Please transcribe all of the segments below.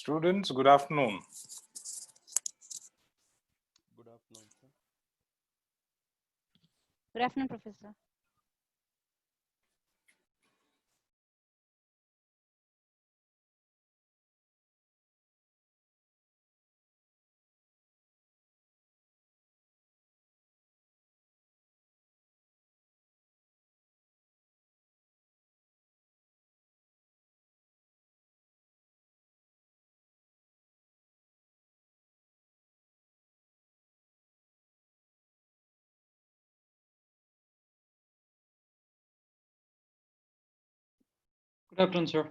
Students, good afternoon. Good afternoon, sir. Good afternoon, Professor. Good afternoon, sir.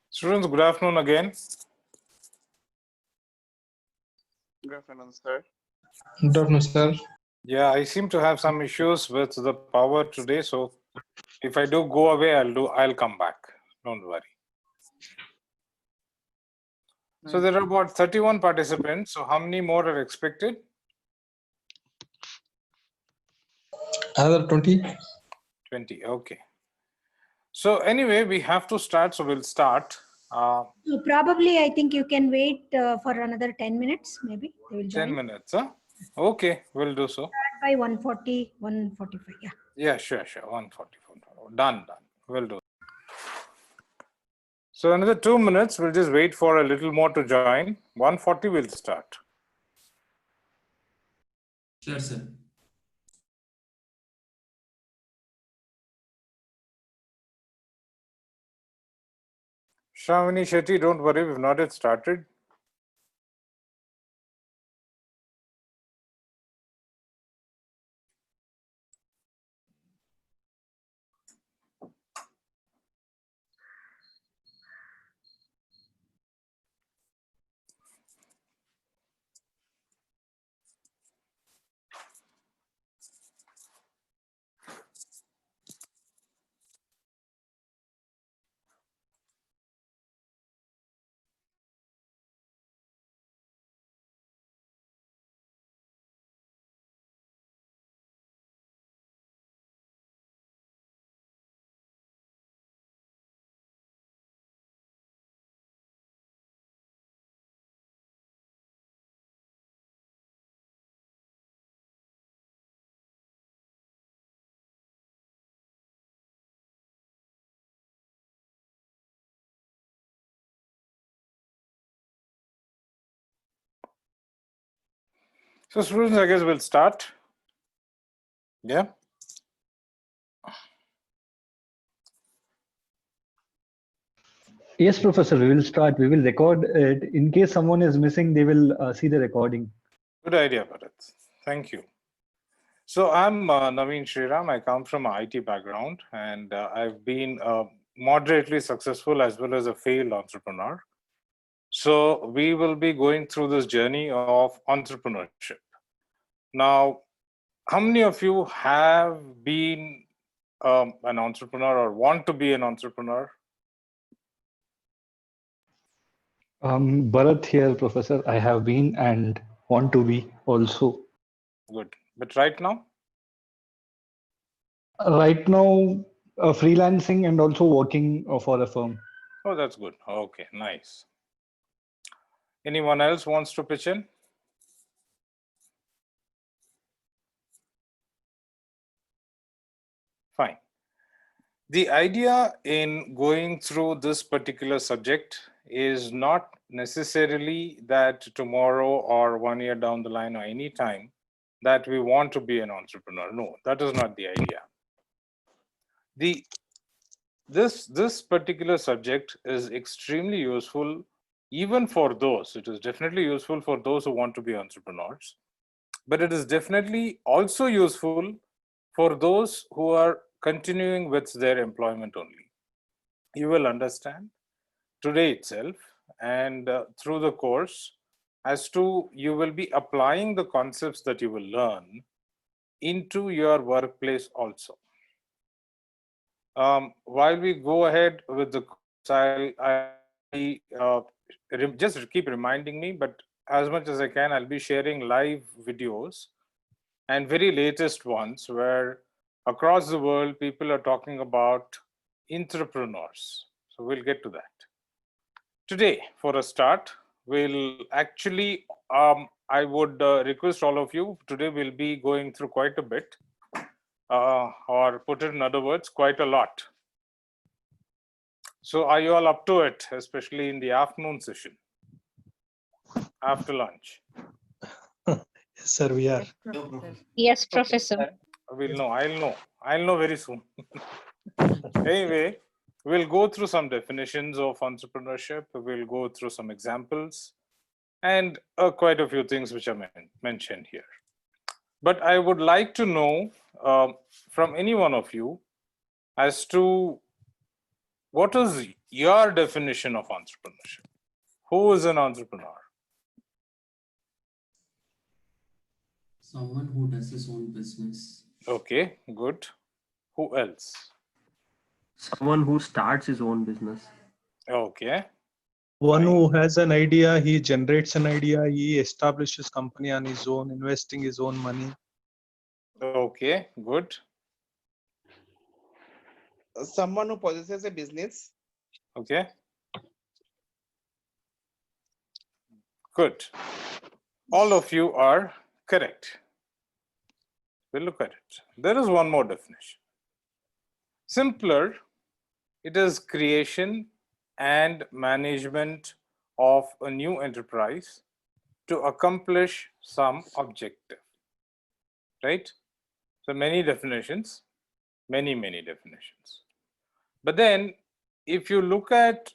Students, good afternoon again. Good afternoon, sir. Good afternoon, sir. Yeah, I seem to have some issues with the power today, so if I do go away, I'll come back. Don't worry. So there are about 31 participants. So how many more are expected? Another 20. 20. Okay. So anyway, we have to start. So we'll start. So probably, I think you can wait for another 10 minutes, maybe. They will join. 10 minutes. Huh? Okay, we'll do so. Start by 1:40, 1:45. Yeah. Yeah, sure. 144. Done. We'll do. So another 2 minutes. We'll just wait for a little more to join. 1:40 we'll start. Sure, sir. Shravani Shetty, don't worry, we've not yet started. So students, I guess we'll start. Yeah. Yes, Professor, we will start. We will record it. In case someone is missing, they will see the recording. Good idea, Bharat. Thank you. So I'm Naveen Shriram. I come from an IT background, and I've been moderately successful as well as a failed entrepreneur. So we will be going through this journey of entrepreneurship. Now, how many of you have been an entrepreneur or want to be an entrepreneur? Bharat here, Professor. I have been and want to be also. Good. But right now? Right now, freelancing and also working for a firm. Oh, that's good. Okay, nice. Anyone else wants to pitch in? Fine. The idea in going through this particular subject is not necessarily that tomorrow or 1 year down the line or any time that we want to be an entrepreneur. No, that is not the idea. This particular subject is extremely useful even for those. It is definitely useful for those who want to be entrepreneurs, but it is definitely also useful for those who are continuing with their employment only. You will understand today itself and through the course as to you will be applying the concepts that you will learn into your workplace also. While we go ahead with the course, just keep reminding me, but as much as I can, I'll be sharing live videos and very latest ones where across the world people are talking about entrepreneurs. So we'll get to that. Today, for a start, we'll actually, I would request all of you, today we'll be going through quite a bit, or put it in other words, quite a lot. So are you all up to it, especially in the afternoon session, after lunch? Yes, sir, we are. Yes, Professor. We'll know, I'll know very soon. Anyway, we'll go through some definitions of entrepreneurship. We'll go through some examples and quite a few things which are mentioned here. But I would like to know from any one of you as to what is your definition of entrepreneurship? Who is an entrepreneur? Someone who does his own business. Okay, good. Who else? Someone who starts his own business. Okay. One Fine. who has an idea, he generates an idea, he establishes company on his own, investing his own money. Okay, good. Someone who possesses a business. Okay. Good. All of you are correct. We'll look at it. There is one more definition. Simpler, it is creation and management of a new enterprise to accomplish some objective, right? So many definitions, many definitions. But then if you look at,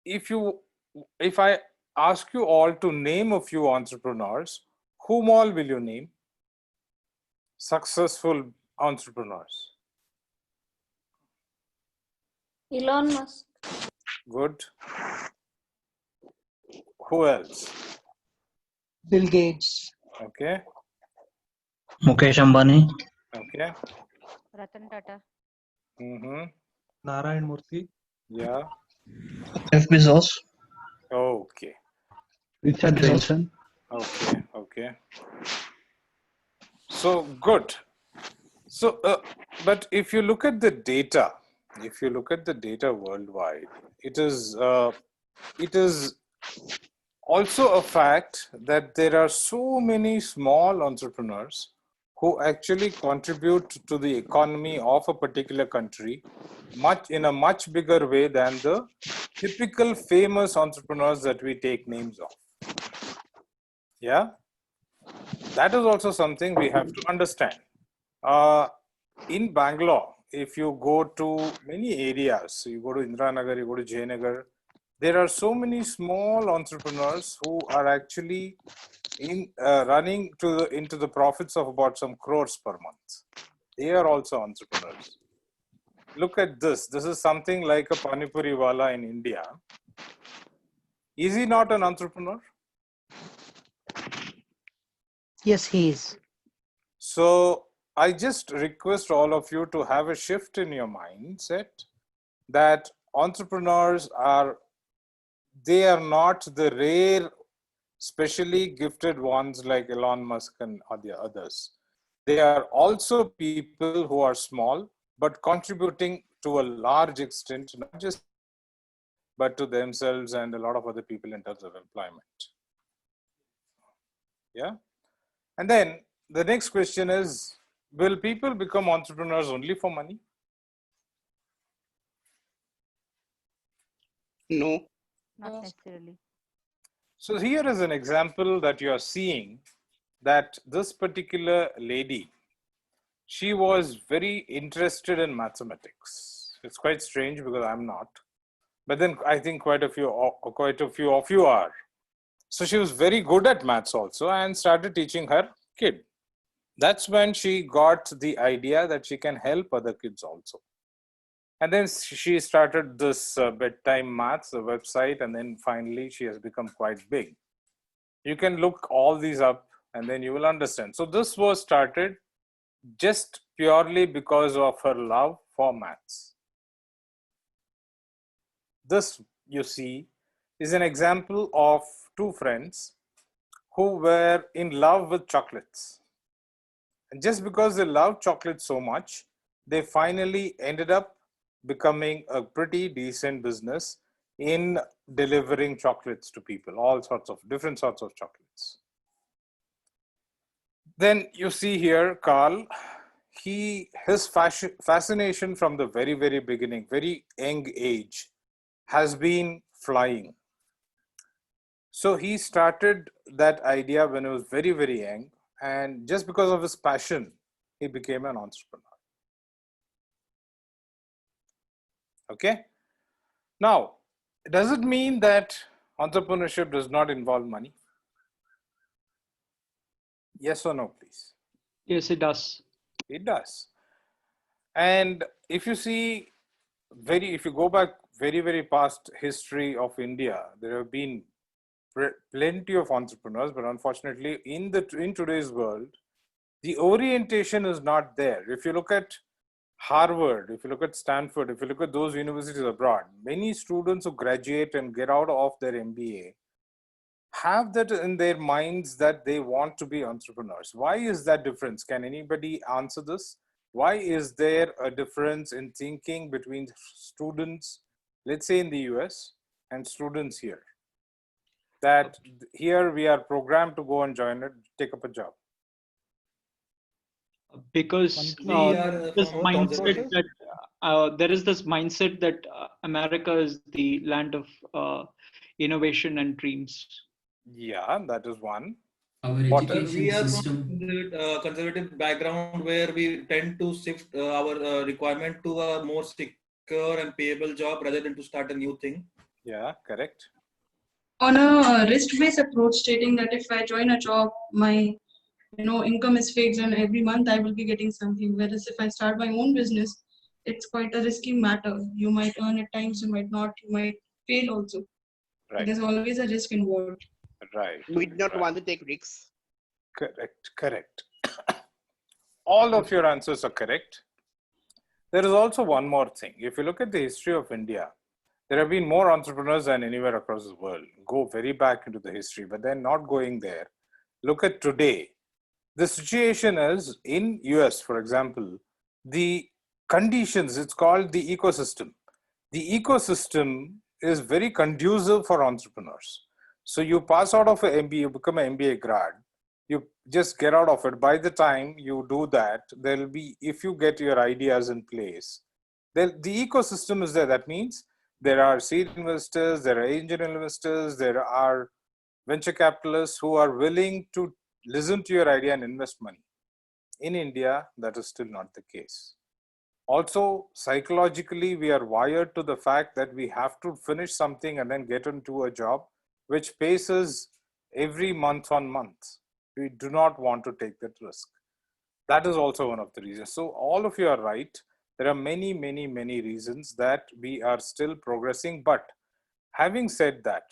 if I ask you all to name a few entrepreneurs, whom all will you name? Successful entrepreneurs. Elon Musk. Good. Who else? Bill Gates. Okay. Mukesh Ambani. Okay. Ratan Tata. Narayan Murthy. Yeah. Jeff Bezos. Okay. Richard Branson. Okay. So good. So, but if you look at the data, worldwide, it is also a fact that there are so many small entrepreneurs who actually contribute to the economy of a particular country in a much bigger way than the typical famous entrepreneurs that we take names of. Yeah, that is also something we have to understand. In Bangalore, if you go to many areas, you go to Indiranagar, you go to Jayanagar, there are so many small entrepreneurs who are actually running into the profits of about some crores per month. They are also entrepreneurs. Look at this. This is something like a Pani Puri wala in India. Is he not an entrepreneur? Yes, he is. So I just request all of you to have a shift in your mindset that entrepreneurs are they are not the rare, specially gifted ones like Elon Musk and the others. They are also people who are small, but contributing to a large extent, not just but to themselves and a lot of other people in terms of employment. Yeah. And then the next question is, will people become entrepreneurs only for money? No. Not necessarily. So here is an example that you are seeing, that this particular lady, she was very interested in mathematics. It's quite strange because I'm not, but then I think quite a few of you are. So she was very good at maths also and started teaching her kid. That's when she got the idea that she can help other kids also. And then she started this bedtime maths website, and then finally she has become quite big. You can look all these up and then you will understand. So this was started just purely because of her love for maths. This, you see, is an example of two friends who were in love with chocolates. And just because they loved chocolate so much, they finally ended up becoming a pretty decent business in delivering chocolates to people, all sorts of different sorts of chocolates. Then you see here, Carl, his fascination from the very, very beginning, very young age, has been flying. So he started that idea when he was very, very young, and just because of his passion, he became an entrepreneur. Okay. Now, does it mean that entrepreneurship does not involve money? Yes or no, please? Yes, it does. It does. And if you see, if you go back very, very past history of India, there have been plenty of entrepreneurs, but unfortunately in today's world, the orientation is not there. If you look at Harvard, if you look at Stanford, if you look at those universities abroad, many students who graduate and get out of their MBA have that in their minds that they want to be entrepreneurs. Why is that difference? Can anybody answer this? Why is there a difference in thinking between students, let's say in the US, and students here? That here we are programmed to go and join it, take up a job. Because this mindset that there is this mindset that America is the land of innovation and dreams. Yeah, that is one. Our education system. Conservative background where we tend to shift our requirement to a more secure and payable job rather than to start a new thing. Yeah, correct. On a risk-based approach, stating that if I join a job, my income is fixed and every month I will be getting something. Whereas if I start my own business, it's quite a risky matter. You might earn at times, you might not, you might fail also. Right. There's always a risk involved. Right. We do not want to take risks. Correct. All of your answers are correct. There is also one more thing. If you look at the history of India, there have been more entrepreneurs than anywhere across the world. Go very back into the history, but then not going there. Look at today. The situation is in US, for example, the conditions, it's called the ecosystem. The ecosystem is very conducive for entrepreneurs. So you pass out of an MBA, you become an MBA grad, you just get out of it. By the time you do that, there'll be, if you get your ideas in place, the ecosystem is there. That means there are seed investors, there are angel investors, there are venture capitalists who are willing to listen to your idea and invest money. In India, that is still not the case. Also, psychologically, we are wired to the fact that we have to finish something and then get into a job which pays us every month on month. We do not want to take that risk. That is also one of the reasons. So all of you are right. There are many, many, many reasons that we are still progressing. But having said that,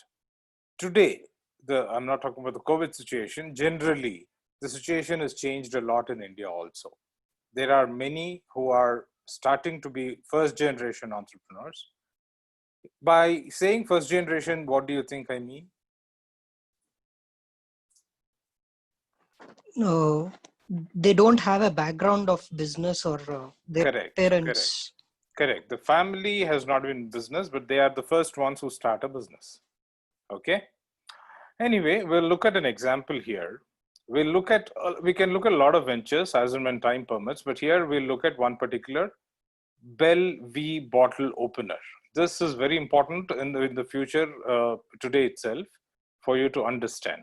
today, I'm not talking about the COVID situation, generally, the situation has changed a lot in India also. There are many who are starting to be first generation entrepreneurs. By saying first generation, what do you think I mean? No, they don't have a background of business or their Correct, parents. correct. The family has not been in business, but they are the first ones who start a business. Okay. Anyway, we'll look at an example here. We'll look at, we can look at a lot of ventures as and when time permits, but here we'll look at one particular Bell V bottle opener. This is very important in the future today itself for you to understand.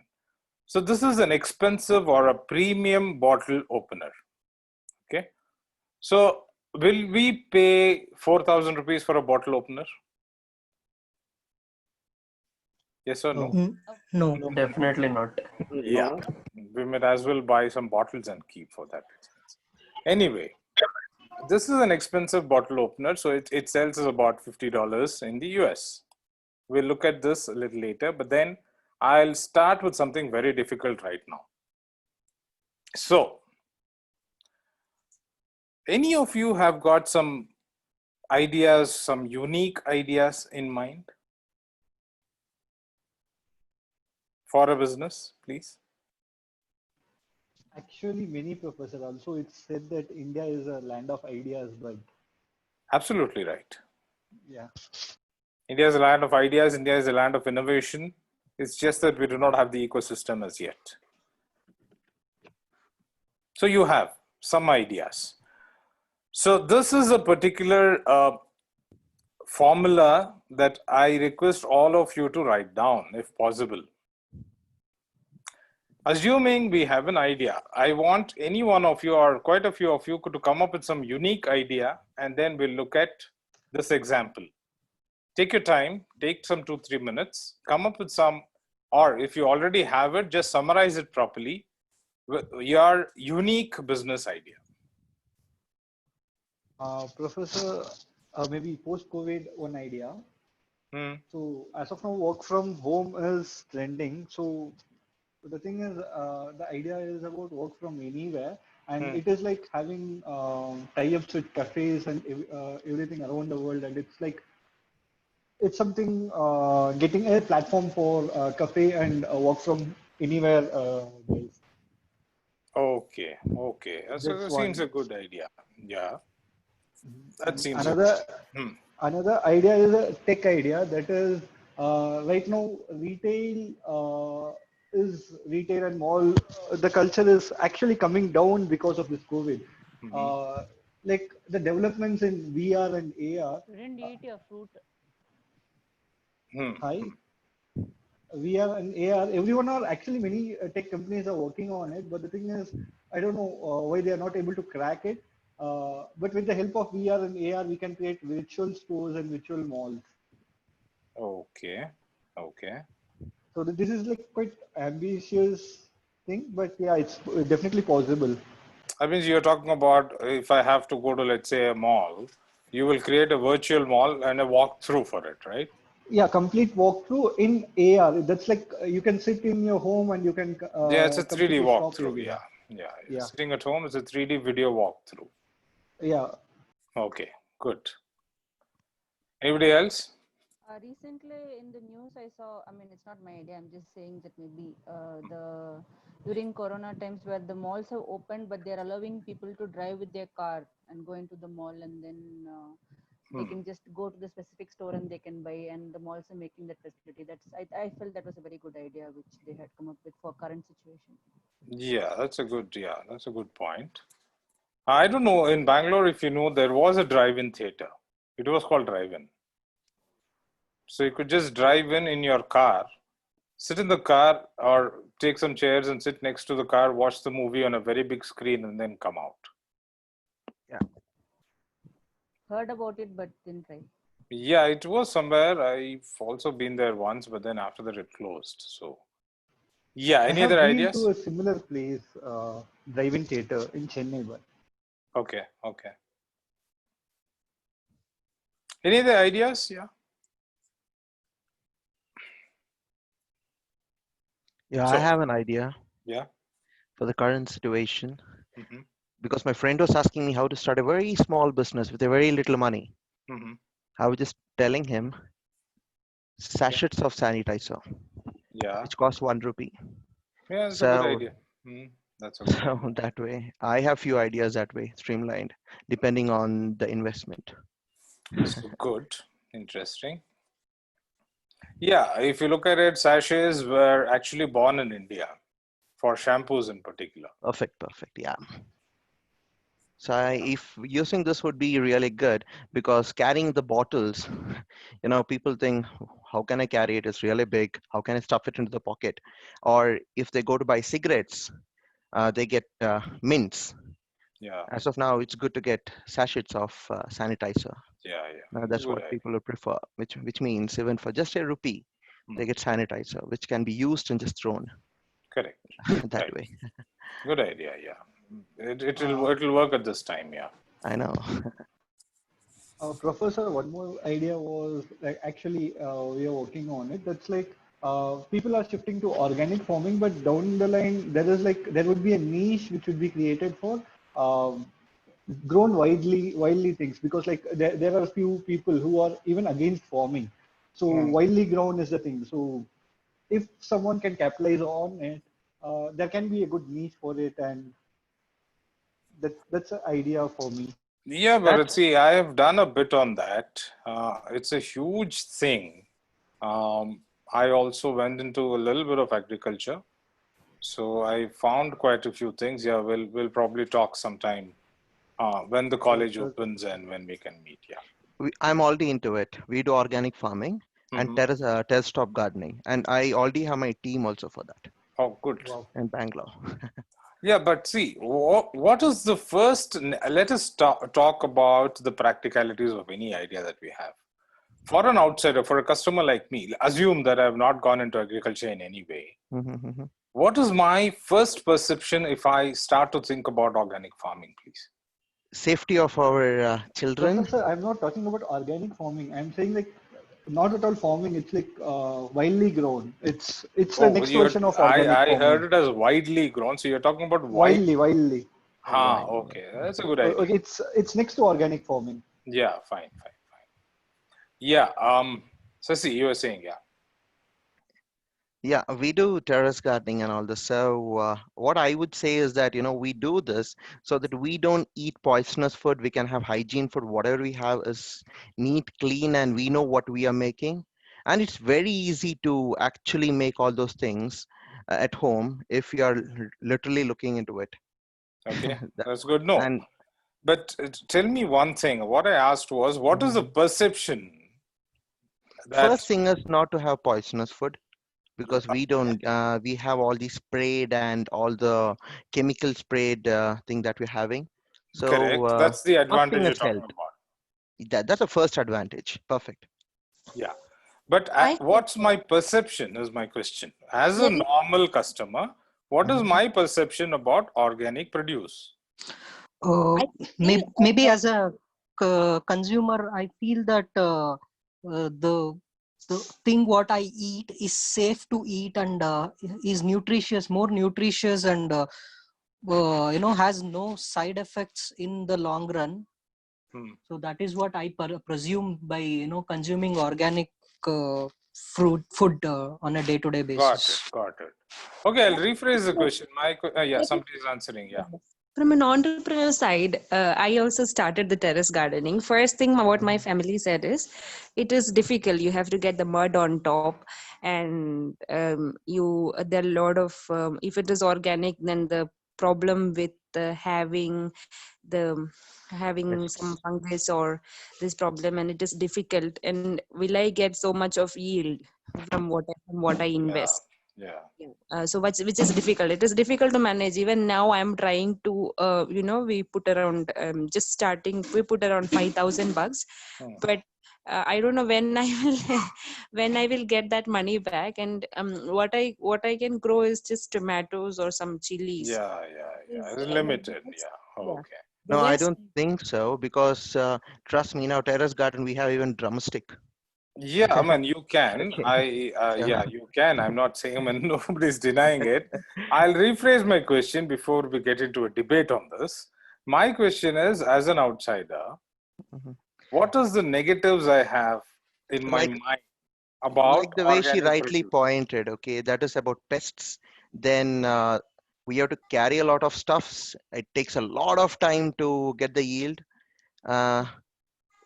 So this is an expensive or a premium bottle opener. Okay. So will we pay 4,000 rupees for a bottle opener? Yes or no? No. Definitely not. Yeah. We might as well buy some bottles and keep for that expense. Anyway, this is an expensive bottle opener. So it sells us about $50 in the US. We'll look at this a little later, but then I'll start with something very difficult right now. So, any of you have got some ideas, some unique ideas in mind for a business, please? Actually, many professor also it's said that India is a land of ideas, but Absolutely right. yeah. India is a land of ideas. India is a land of innovation. It's just that we do not have the ecosystem as yet. So you have some ideas. So this is a particular formula that I request all of you to write down if possible. Assuming we have an idea, I want any one of you or quite a few of you to come up with some unique idea, and then we'll look at this example. Take your time, take some 2-3 minutes, come up with some, or if you already have it, just summarize it properly, your unique business idea. Professor, maybe post-COVID one idea. Hmm. So as of now, work from home is trending. So the thing is, the idea is about work from anywhere, and it is like having tie-ups with cafes and everything around the world, and it's like it's something getting a platform for cafe and work from anywhere guys. Okay, okay. So That's that seems one. a good idea. Yeah, that seems Another idea is a tech idea that is right now retail and mall. The culture is actually coming down because of this COVID. Like the developments in VR and AR. You didn't eat your fruit. Hi. VR and AR, everyone are actually many tech companies are working on it, but the thing is, I don't know why they are not able to crack it. But with the help of VR and AR, we can create virtual stores and virtual malls. Okay, okay. So this is like quite ambitious thing, but yeah, it's definitely possible. That means you're talking about if I have to go to, let's say, a mall, you will create a virtual mall and a walkthrough for it, right? Yeah, complete walkthrough in AR. That's like you can sit in your home and you can Yeah, it's a come 3D to the shop walkthrough. area. Yeah. Sitting at home, it's a 3D video walkthrough. Yeah. Okay, good. Anybody else? Recently in the news I saw, I mean, it's not my idea, I'm just saying that maybe during Corona times where the malls have opened, but they're allowing people to drive with their car and go into the mall, and then they can just go to the specific store and they can buy, and the malls are making that facility. I felt that was a very good idea which they had come up with for current situation. Yeah, that's a good point. I don't know, in Bangalore, if you know, there was a drive-in theater. It was called drive-in. So you could just drive in your car, sit in the car or take some chairs and sit next to the car, watch the movie on a very big screen and then come out. Yeah. Heard about it, but didn't try. Yeah, it was somewhere. I've also been there once, but then after that it closed. So yeah, any other ideas? I have been to a similar place, drive-in theater in Chennai. But okay. Any other ideas? Yeah. Yeah, I have an idea. Yeah. For the current situation, because my friend was asking me how to start a very small business with a very little money. I was just telling him sachets of sanitizer, Yeah. which cost 1 rupee. Yeah, it's a good So, idea. That's a good idea. so that way, I have few ideas that way, streamlined, depending on the investment. So good. Interesting. Yeah, if you look at it, sachets were actually born in India for shampoos in particular. Perfect, yeah. So if using this would be really good, because carrying the bottles, people think, how can I carry it? It's really big. How can I stuff it into the pocket? Or if they go to buy cigarettes, they get mints. Yeah. As of now, it's good to get sachets of sanitizer. Yeah. That's Good what idea. people would prefer, which means even for just a rupee, they get sanitizer, which can be used and just thrown. Correct. That way. Good idea. Yeah. It'll work at this time. Yeah. I know. Professor, one more idea was like actually we are working on it. That's like people are shifting to organic farming, but down the line there would be a niche which would be created for grown widely things, because like there are a few people who are even against farming. So widely grown is the thing. So if someone can capitalize on it, there can be a good niche for it, and that's an idea for me. Yeah, but see, I have done a bit on that. It's a huge thing. I also went into a little bit of agriculture, so I found quite a few things. Yeah, we'll probably talk sometime when the college opens and when we can meet. Yeah, I'm already into it. We do organic farming and terrace top gardening, and I already have my team also for that. Oh, good. Wow. In Bangalore. Yeah, but see, what is the first? Let us talk about the practicalities of any idea that we have. For an outsider, for a customer like me, assume that I have not gone into agriculture in any way. What is my first perception if I start to think about organic farming, please? Safety of our children. Professor, I'm not talking about organic farming. I'm saying like not at all farming. It's like widely grown. It's the next version of organic I farming. heard it as widely grown. So you're talking about Widely. Okay, that's a good idea. Okay, it's next to organic farming. Yeah, fine. Yeah. So see, you were saying, yeah. Yeah, we do terrace gardening and all this. So what I would say is that, we do this so that we don't eat poisonous food. We can have hygiene food. Whatever we have is neat, clean, and we know what we are making. And it's very easy to actually make all those things at home if you are literally looking into it. Okay, that's good. No, but tell me one thing. What I asked was, what is the perception? First thing is not to have poisonous food. Because we don't, we have all the sprayed and all the chemical sprayed thing that we're having. So correct. That's the advantage you're talking about. That's the first advantage. Perfect. Yeah, but what's my perception is my question. As a normal customer, what is my perception about organic produce? Maybe as a consumer, I feel that the thing what I eat is safe to eat and is nutritious, more nutritious, and has no side effects in the long run. So that is what I presume by consuming organic food on a day-to-day basis. Got it. Okay, I'll rephrase the question. Somebody is answering. Yeah. From an entrepreneur side, I also started the terrace gardening. First thing what my family said is, it is difficult. You have to get the mud on top, and there are a lot of if it is organic, then the problem with having some fungus or this problem, and it is difficult. And will I get so much of yield from what I invest? So which is difficult. It is difficult to manage. Even now I'm trying to we put around just starting, we put around $5,000, but I don't know when I will get that money back. And what I can grow is just tomatoes or some chilies. It's limited. Okay. No, I don't think so, because trust me, now terrace garden we have even drumstick. Yeah, I mean, you can. You can. I'm not saying, nobody's denying it. I'll rephrase my question before we get into a debate on this. My question is, as an outsider, what is the negatives I have in my mind about like the way she organic rightly produce. pointed, okay, that is about pests. Then we have to carry a lot of stuffs. It takes a lot of time to get the yield. Uh,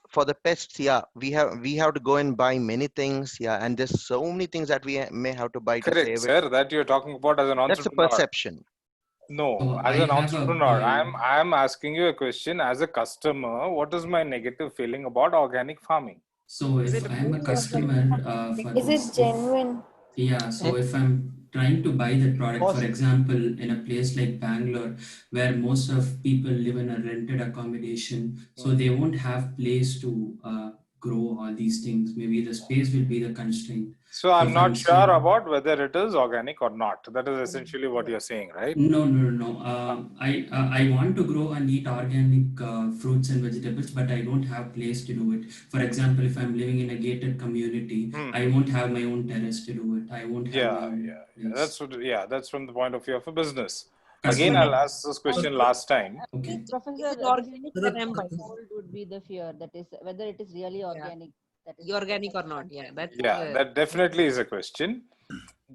for the pests, yeah, we have to go and buy many things, yeah, and there's so many things that we may have to buy to Correct, save it. sir. That you're talking about as an That's a entrepreneur. perception. No, So as I an have a entrepreneur, point. I'm asking you a question. As a customer, what is my negative feeling about organic farming? So Is if it I'm a good or customer for is it this, genuine? yeah, so if I'm trying to buy that product, for Cost. example, in a place like Bangalore, where most of people live in a rented accommodation, so they won't have place to grow all these things. Maybe the space will be the constraint. So So I'm if I'm not sure staying, about whether it is organic or not. That is essentially what you're saying, right? no. I want to grow and eat organic fruits and vegetables, but I don't have place to do it. For example, if I'm living in a gated community, I won't have my own terrace to do it. I won't have my own place. That's from the point of view of a business. Again, Customer. I'll ask this question last time. Okay. Professor, Is it this organic that I'm buying? hold would be the fear, that is whether it is really organic. That is Organic or not? Yeah, that's Yeah, that definitely is a question.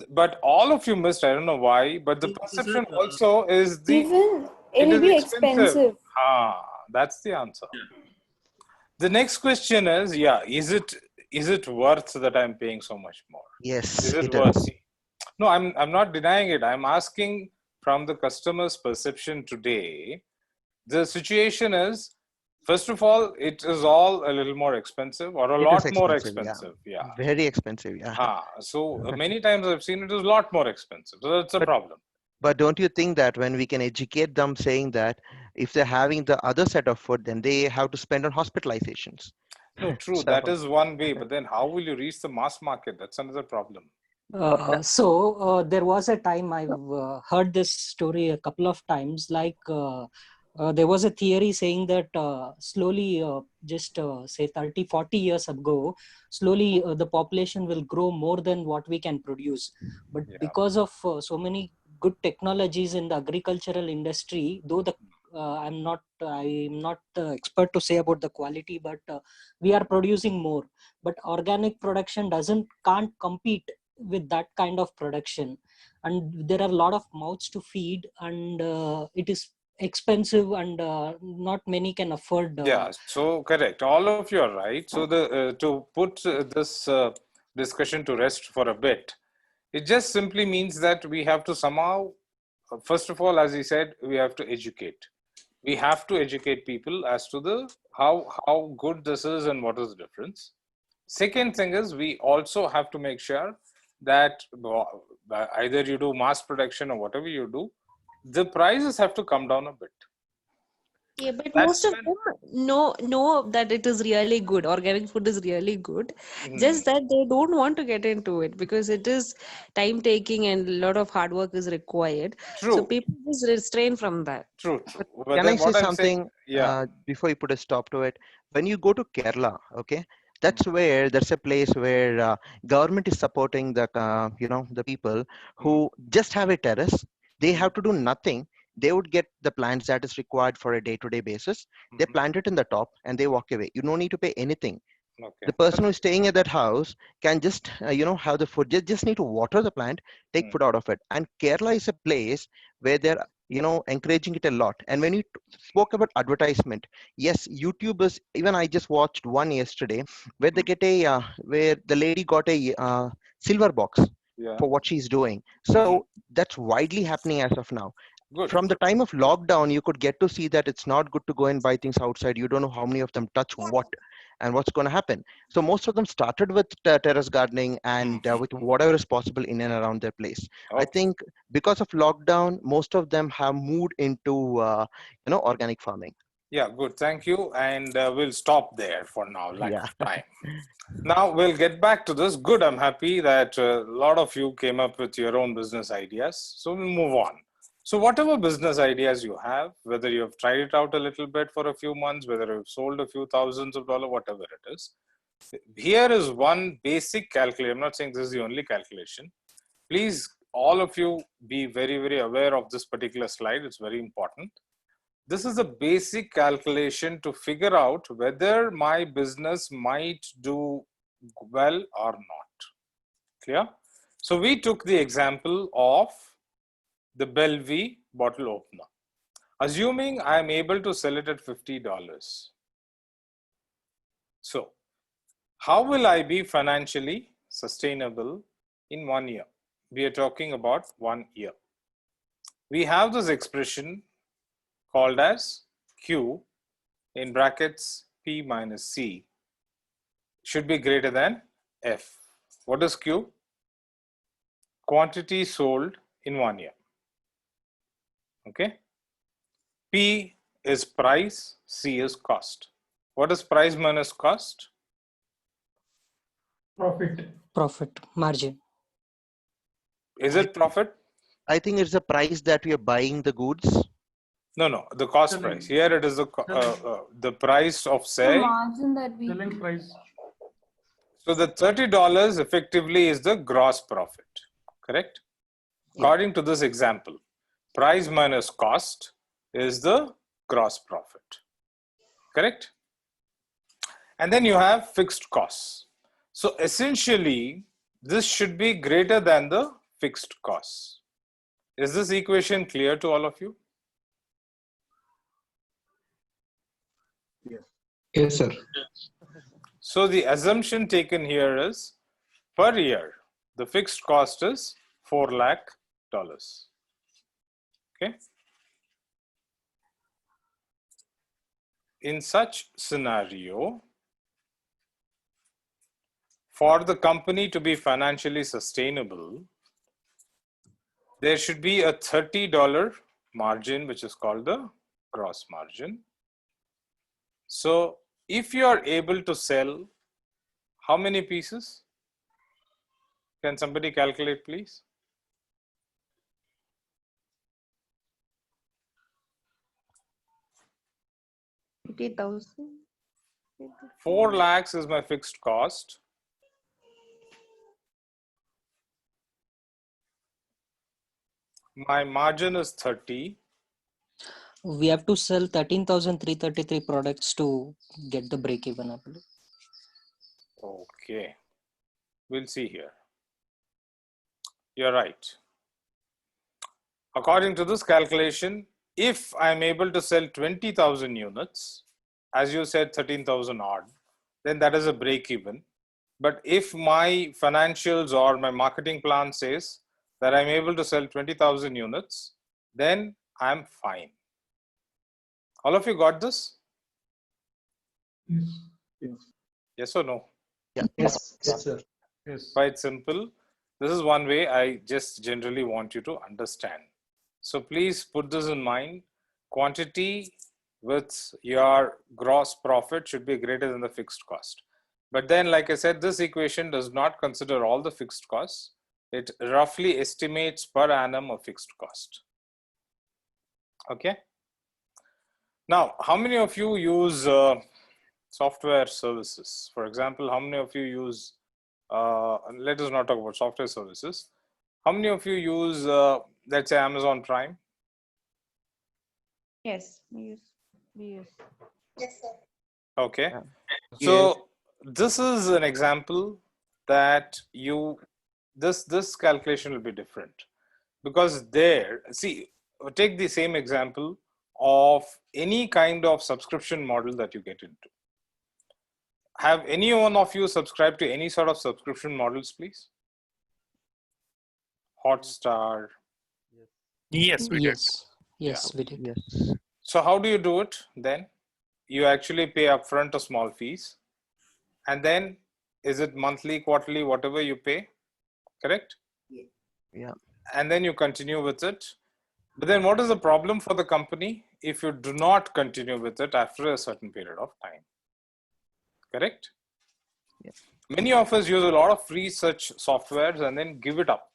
But all of you missed, I don't know why, but the perception also is Even it it'll is be expensive. expensive. That's the answer. The next question is, is it worth that I'm paying so much more? Yes, Is it it worth? is. No, I'm not denying it. I'm asking from the customer's perception today. The situation is, first of all, it is all a little more expensive or a It is lot more expensive, yeah. expensive. Yeah. Very expensive, yeah. So many times I've seen it is a lot more expensive. So that's a problem. But don't you think that when we can educate them saying that if they're having the other set of food, then they have to spend on hospitalizations? No, true. So, That is one way. But then how will you reach the mass market? That's another problem. There was a time I've heard this story a couple of times. Like there was a theory saying that slowly, say 30, 40 years ago, slowly the population will grow more than what we can produce. But because of so many good technologies in the agricultural industry, though I'm not the expert to say about the quality, but we are producing more. But organic production can't compete with that kind of production, and there are a lot of mouths to feed, and it is expensive, and not many can afford. So correct. All of you are right. So to put this discussion to rest for a bit, it just simply means that we have to somehow, first of all, as he said, we have to educate. We have to educate people as to the how good this is and what is the difference. Second thing is, we also have to make sure that either you do mass production or whatever you do, the prices have to come down a bit. Yeah, but most of them know that it is really good. Organic food is really good. Just that they don't want to get into it because it is time taking and a lot of hard work is required. So people just restrain from that. True. But can then I say what I'm saying, something before you put a stop to it? When you go to Kerala, okay, that's where there's a place where government is supporting the the people who just have a terrace. They have to do nothing. They would get the plants that is required for a day-to-day basis. They plant it in the top and they walk away. You don't need to pay anything. The person who's staying at that house can just have the food. Just need to water the plant, take food out of it. And Kerala is a place where they're encouraging it a lot. And when you spoke about advertisement, yes, YouTube is, even I just watched one yesterday where they get a where the lady got a silver box for what she's doing. So that's widely happening as of now. From the time of lockdown, you could get to see that it's not good to go and buy things outside. You don't know how many of them touch what and what's going to happen. So most of them started with terrace gardening and with whatever is possible in and around their place. I think because of lockdown, most of them have moved into organic farming. Yeah, good. Thank you. And we'll stop there for now, lack of time. Yeah. Now we'll get back to this. Good. I'm happy that a lot of you came up with your own business ideas. So we'll move on. So whatever business ideas you have, whether you have tried it out a little bit for a few months, whether you've sold a few thousands of dollars, whatever it is, here is one basic calculation. I'm not saying this is the only calculation. Please, all of you, be very, very aware of this particular slide. It's very important. This is a basic calculation to figure out whether my business might do well or not? Clear? So we took the example of the Bellevue bottle opener. Assuming I am able to sell it at $50. So how will I be financially sustainable in 1 year? We are talking about 1 year. We have this expression called as Q in brackets P minus C should be greater than F. What is Q? Quantity sold in 1 year. Okay. P is price, C is cost. What is price minus cost? Profit margin. Is it profit? I think it's the price that we are buying the goods. No, the cost price. Here it is the price of The sale. margin that we So the $30 effectively is the gross profit, correct? According to this example, price minus cost is the gross profit, correct? And then you have fixed costs. So essentially, this should be greater than the fixed costs. Is this equation clear to all of you? Yes, sir. So the assumption taken here is per year, the fixed cost is $4 lakh. Okay. In such scenario, for the company to be financially sustainable, there should be a $30 margin, which is called the gross margin. So if you are able to sell how many pieces? Can somebody calculate, please? 80,000. 4 lakhs is my fixed cost. My margin is 30. We have to sell 13,333 products to get the break even, I believe. Okay. We'll see here. You're right. According to this calculation, if I'm able to sell 20,000 units, as you said, 13,000 odd, then that is a break even. But if my financials or my marketing plan says that I'm able to sell 20,000 units, then I'm fine. All of you got this? Yes or no? Yeah. Yes, sir. Yes. Quite simple. This is one way I just generally want you to understand. So please put this in mind. Quantity with your gross profit should be greater than the fixed cost. But then, like I said, this equation does not consider all the fixed costs. It roughly estimates per annum a fixed cost. Okay. Now, how many of you use software services? For example, how many of you use, let us not talk about software services. How many of you use, let's say, Amazon Prime? Yes, we use. Yes, sir. Okay. So this is an example that this calculation will be different, because there, see, take the same example of any kind of subscription model that you get into. Have any one of you subscribed to any sort of subscription models, please? Hotstar. Yes, we did. Yes, we did. Yes. So how do you do it then? You actually pay upfront a small fees, and then is it monthly, quarterly, whatever you pay, correct? Yeah. And then you continue with it. But then what is the problem for the company if you do not continue with it after a certain period of time? Correct? Yeah. Many of us use a lot of free such softwares and then give it up.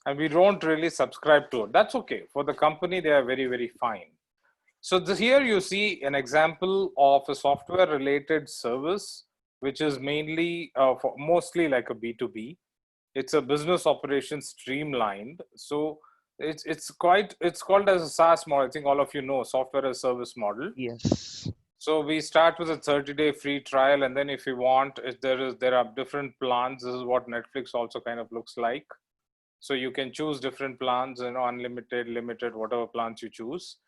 And we don't really subscribe to it. That's okay. For the company, they are very, very fine. So here you see an example of a software related service, which is mainly mostly like a B2B. It's a business operation streamlined. So it's called as a SaaS model. I think all of you know software as a service model. Yes. So we start with a 30-day free trial, and then if you want, if there are different plans. This is what Netflix also kind of looks like. So you can choose different plans, unlimited, limited, whatever plans you choose.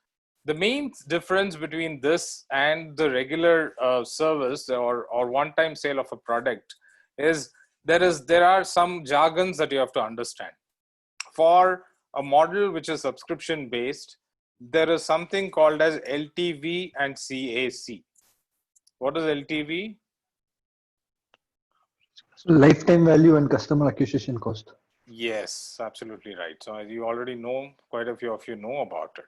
The main difference between this and the regular service or one-time sale of a product is there are some jargons that you have to understand. For a model which is subscription based, there is something called as LTV and CAC. What is LTV? Lifetime value and customer acquisition cost. Yes, absolutely right. So you already know, quite a few of you know about it.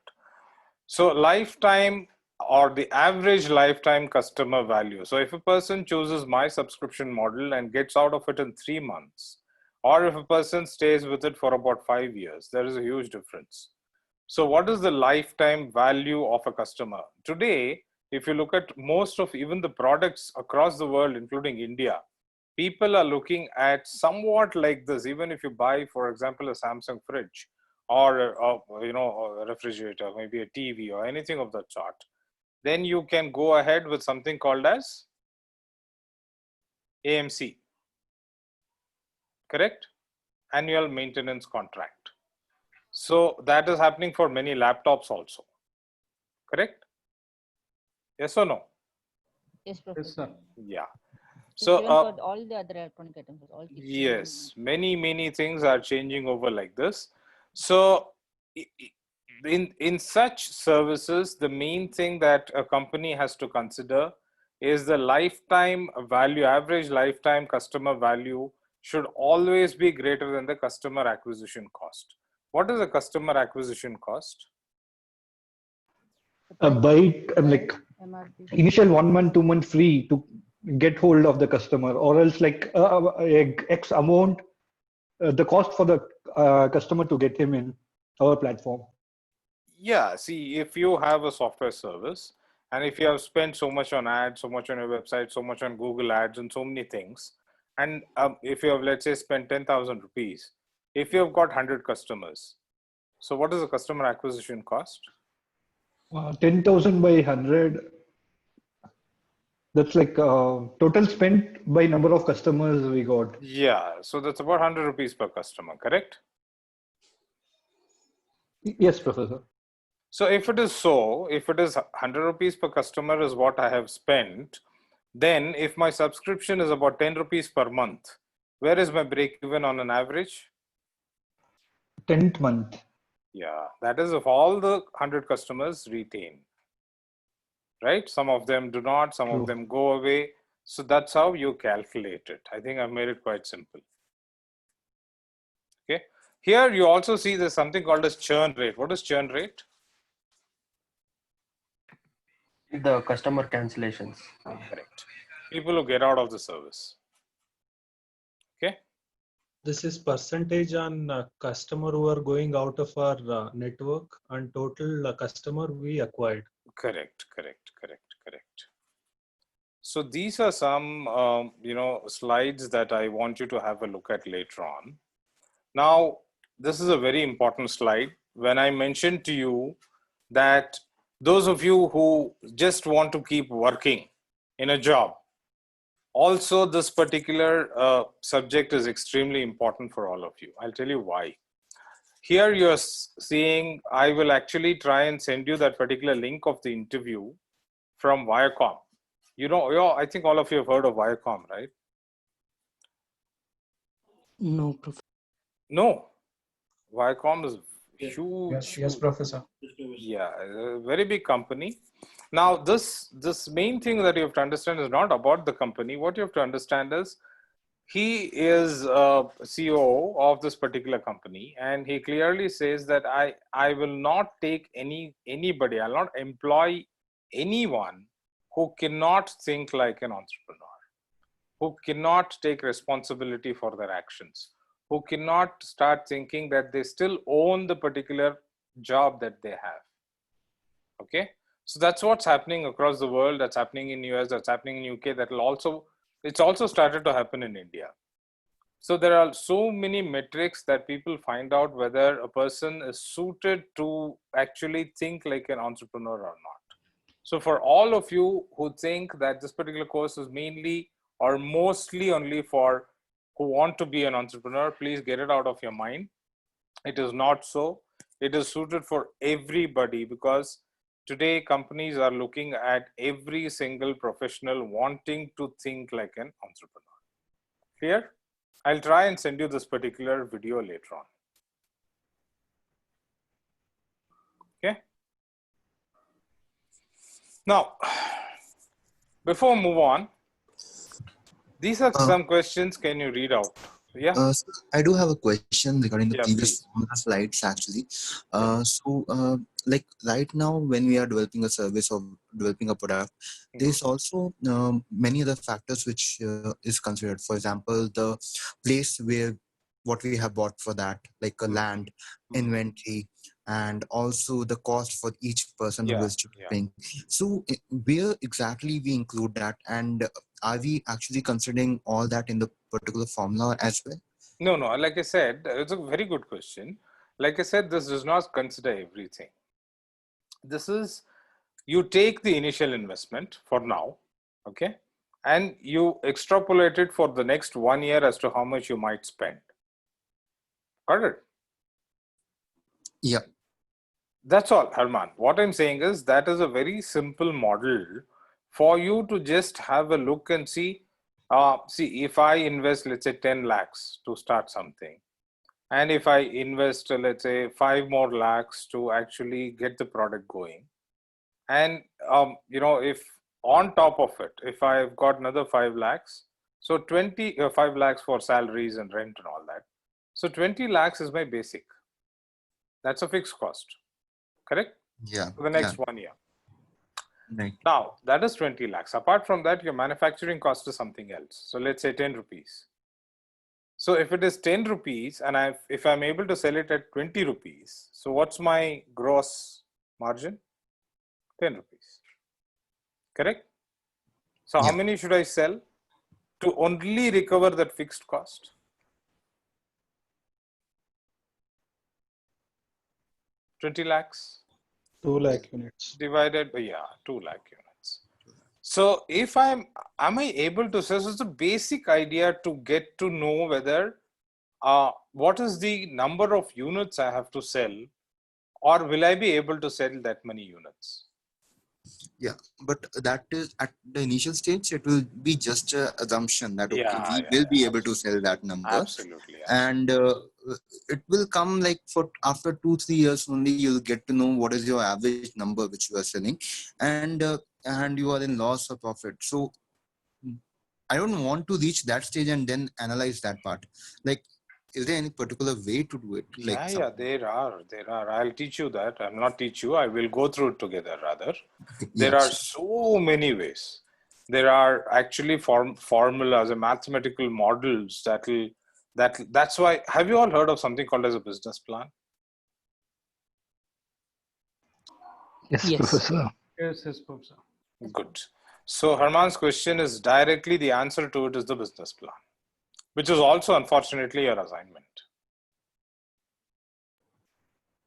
So lifetime or the average lifetime customer value. So if a person chooses my subscription model and gets out of it in 3 months, or if a person stays with it for about 5 years, there is a huge difference. So what is the lifetime value of a customer? Today, if you look at most of even the products across the world, including India, people are looking at somewhat like this. Even if you buy, for example, a Samsung fridge or a refrigerator, maybe a TV or anything of that sort, then you can go ahead with something called as AMC, correct? Annual maintenance contract. So that is happening for many laptops also, correct? Yes or no? Yes, Professor. Yeah. So So even for all the other electronic items, all keep yes, many things are changing over like this. So in such services, the main thing that a company has to consider is the lifetime value, average lifetime customer value should always be greater than the customer acquisition cost. What is the customer acquisition cost? A bite, like MRP. initial 1 month, 2 month free to get hold of the customer, or else like X amount, the cost for the customer to get him in our platform. Yeah, see, if you have a software service and if you have spent so much on ads, so much on your website, so much on Google ads and so many things, and if you have, let's say, spent 10,000 rupees, if you have got 100 customers, so what is the customer acquisition cost? 10,000 by 100. That's like total spent by number of customers we got. Yeah, so that's about 100 rupees per customer, correct? Yes, Professor. So if it is so, if it is 100 rupees per customer is what I have spent, then if my subscription is about 10 rupees per month, where is my break even on an average? 10th month. Yeah, that is if all the 100 customers retain, right? Some of them do not, some of them go away. So that's how you calculate it. I think I've made it quite simple. Okay. Here you also see there's something called as churn rate. What is churn rate? The customer cancellations. Correct. People who get out of the service. Okay. This is percentage on customer who are going out of our network and total customer we acquired. Correct. So these are some, slides that I want you to have a look at later on. Now, this is a very important slide. When I mentioned to you that those of you who just want to keep working in a job, also this particular subject is extremely important for all of you. I'll tell you why. Here you're seeing, I will actually try and send you that particular link of the interview from Viacom. I think all of you have heard of Viacom, right? No, Professor. No. Viacom is huge. Yes, Professor. Yeah, a very big company. Now, this main thing that you have to understand is not about the company. What you have to understand is he is CEO of this particular company, and he clearly says that I will not take anybody. I'll not employ anyone who cannot think like an entrepreneur, who cannot take responsibility for their actions, who cannot start thinking that they still own the particular job that they have. Okay, so that's what's happening across the world. That's happening in US, that's happening in UK. It's also started to happen in India. So there are so many metrics that people find out whether a person is suited to actually think like an entrepreneur or not. So for all of you who think that this particular course is mainly or mostly only for who want to be an entrepreneur, please get it out of your mind. It is not so. It is suited for everybody, because today companies are looking at every single professional wanting to think like an entrepreneur. Clear? I'll try and send you this particular video later on. Okay. Now, before we move on, these are some questions. Can you read out? Yeah. So I do have a question regarding the previous please. slides actually. Like right now, when we are developing a service or developing a product, there's also many other factors which is considered. For example, the place where what we have bought for that, like a land, inventory, and also the cost for each person who is paying. So where exactly we include that, and are we actually considering all that in the particular formula as well? No, like I said, it's a very good question. Like I said, this does not consider everything. This is, you take the initial investment for now, okay, and you extrapolate it for the next 1 year as to how much you might spend. Got it? Yeah. That's all, Herman. What I'm saying is that is a very simple model for you to just have a look and see. See, if I invest, let's say 10 lakhs to start something, and if I invest, let's say 5 more lakhs to actually get the product going, and if on top of it, if I've got another 5 lakhs, so 5 lakhs for salaries and rent and all that, so 20 lakhs is my basic. That's a fixed cost, correct? Yeah. For the next 1 year. Right. Now, that is 20 lakhs. Apart from that, your manufacturing cost is something else. So let's say 10 rupees. So if it is 10 rupees and if I'm able to sell it at 20 rupees, so what's my gross margin? 10 rupees. Correct? So how many should I sell to only recover that fixed cost? 20 lakhs. 2 lakh units. Divided by, 2 lakh units. So if am I able to sell? So it's a basic idea to get to know whether what is the number of units I have to sell, or will I be able to sell that many units? Yeah, but that is at the initial stage, it will be just an assumption that we will be able to sell that number. Absolutely. And it will come like for after 2-3 years only, you'll get to know what is your average number which you are selling, and you are in loss or profit. So I don't want to reach that stage and then analyze that part. Like, is there any particular way to do it? Like There are. I'll teach you that. I'll not teach you. I will go through it together rather. There are so many ways. There are actually formulas and mathematical models that's why. Have you all heard of something called as a business plan? Yes, Professor. Yes, Professor. Good. So Herman's question is directly, the answer to it is the business plan, which is also unfortunately your assignment.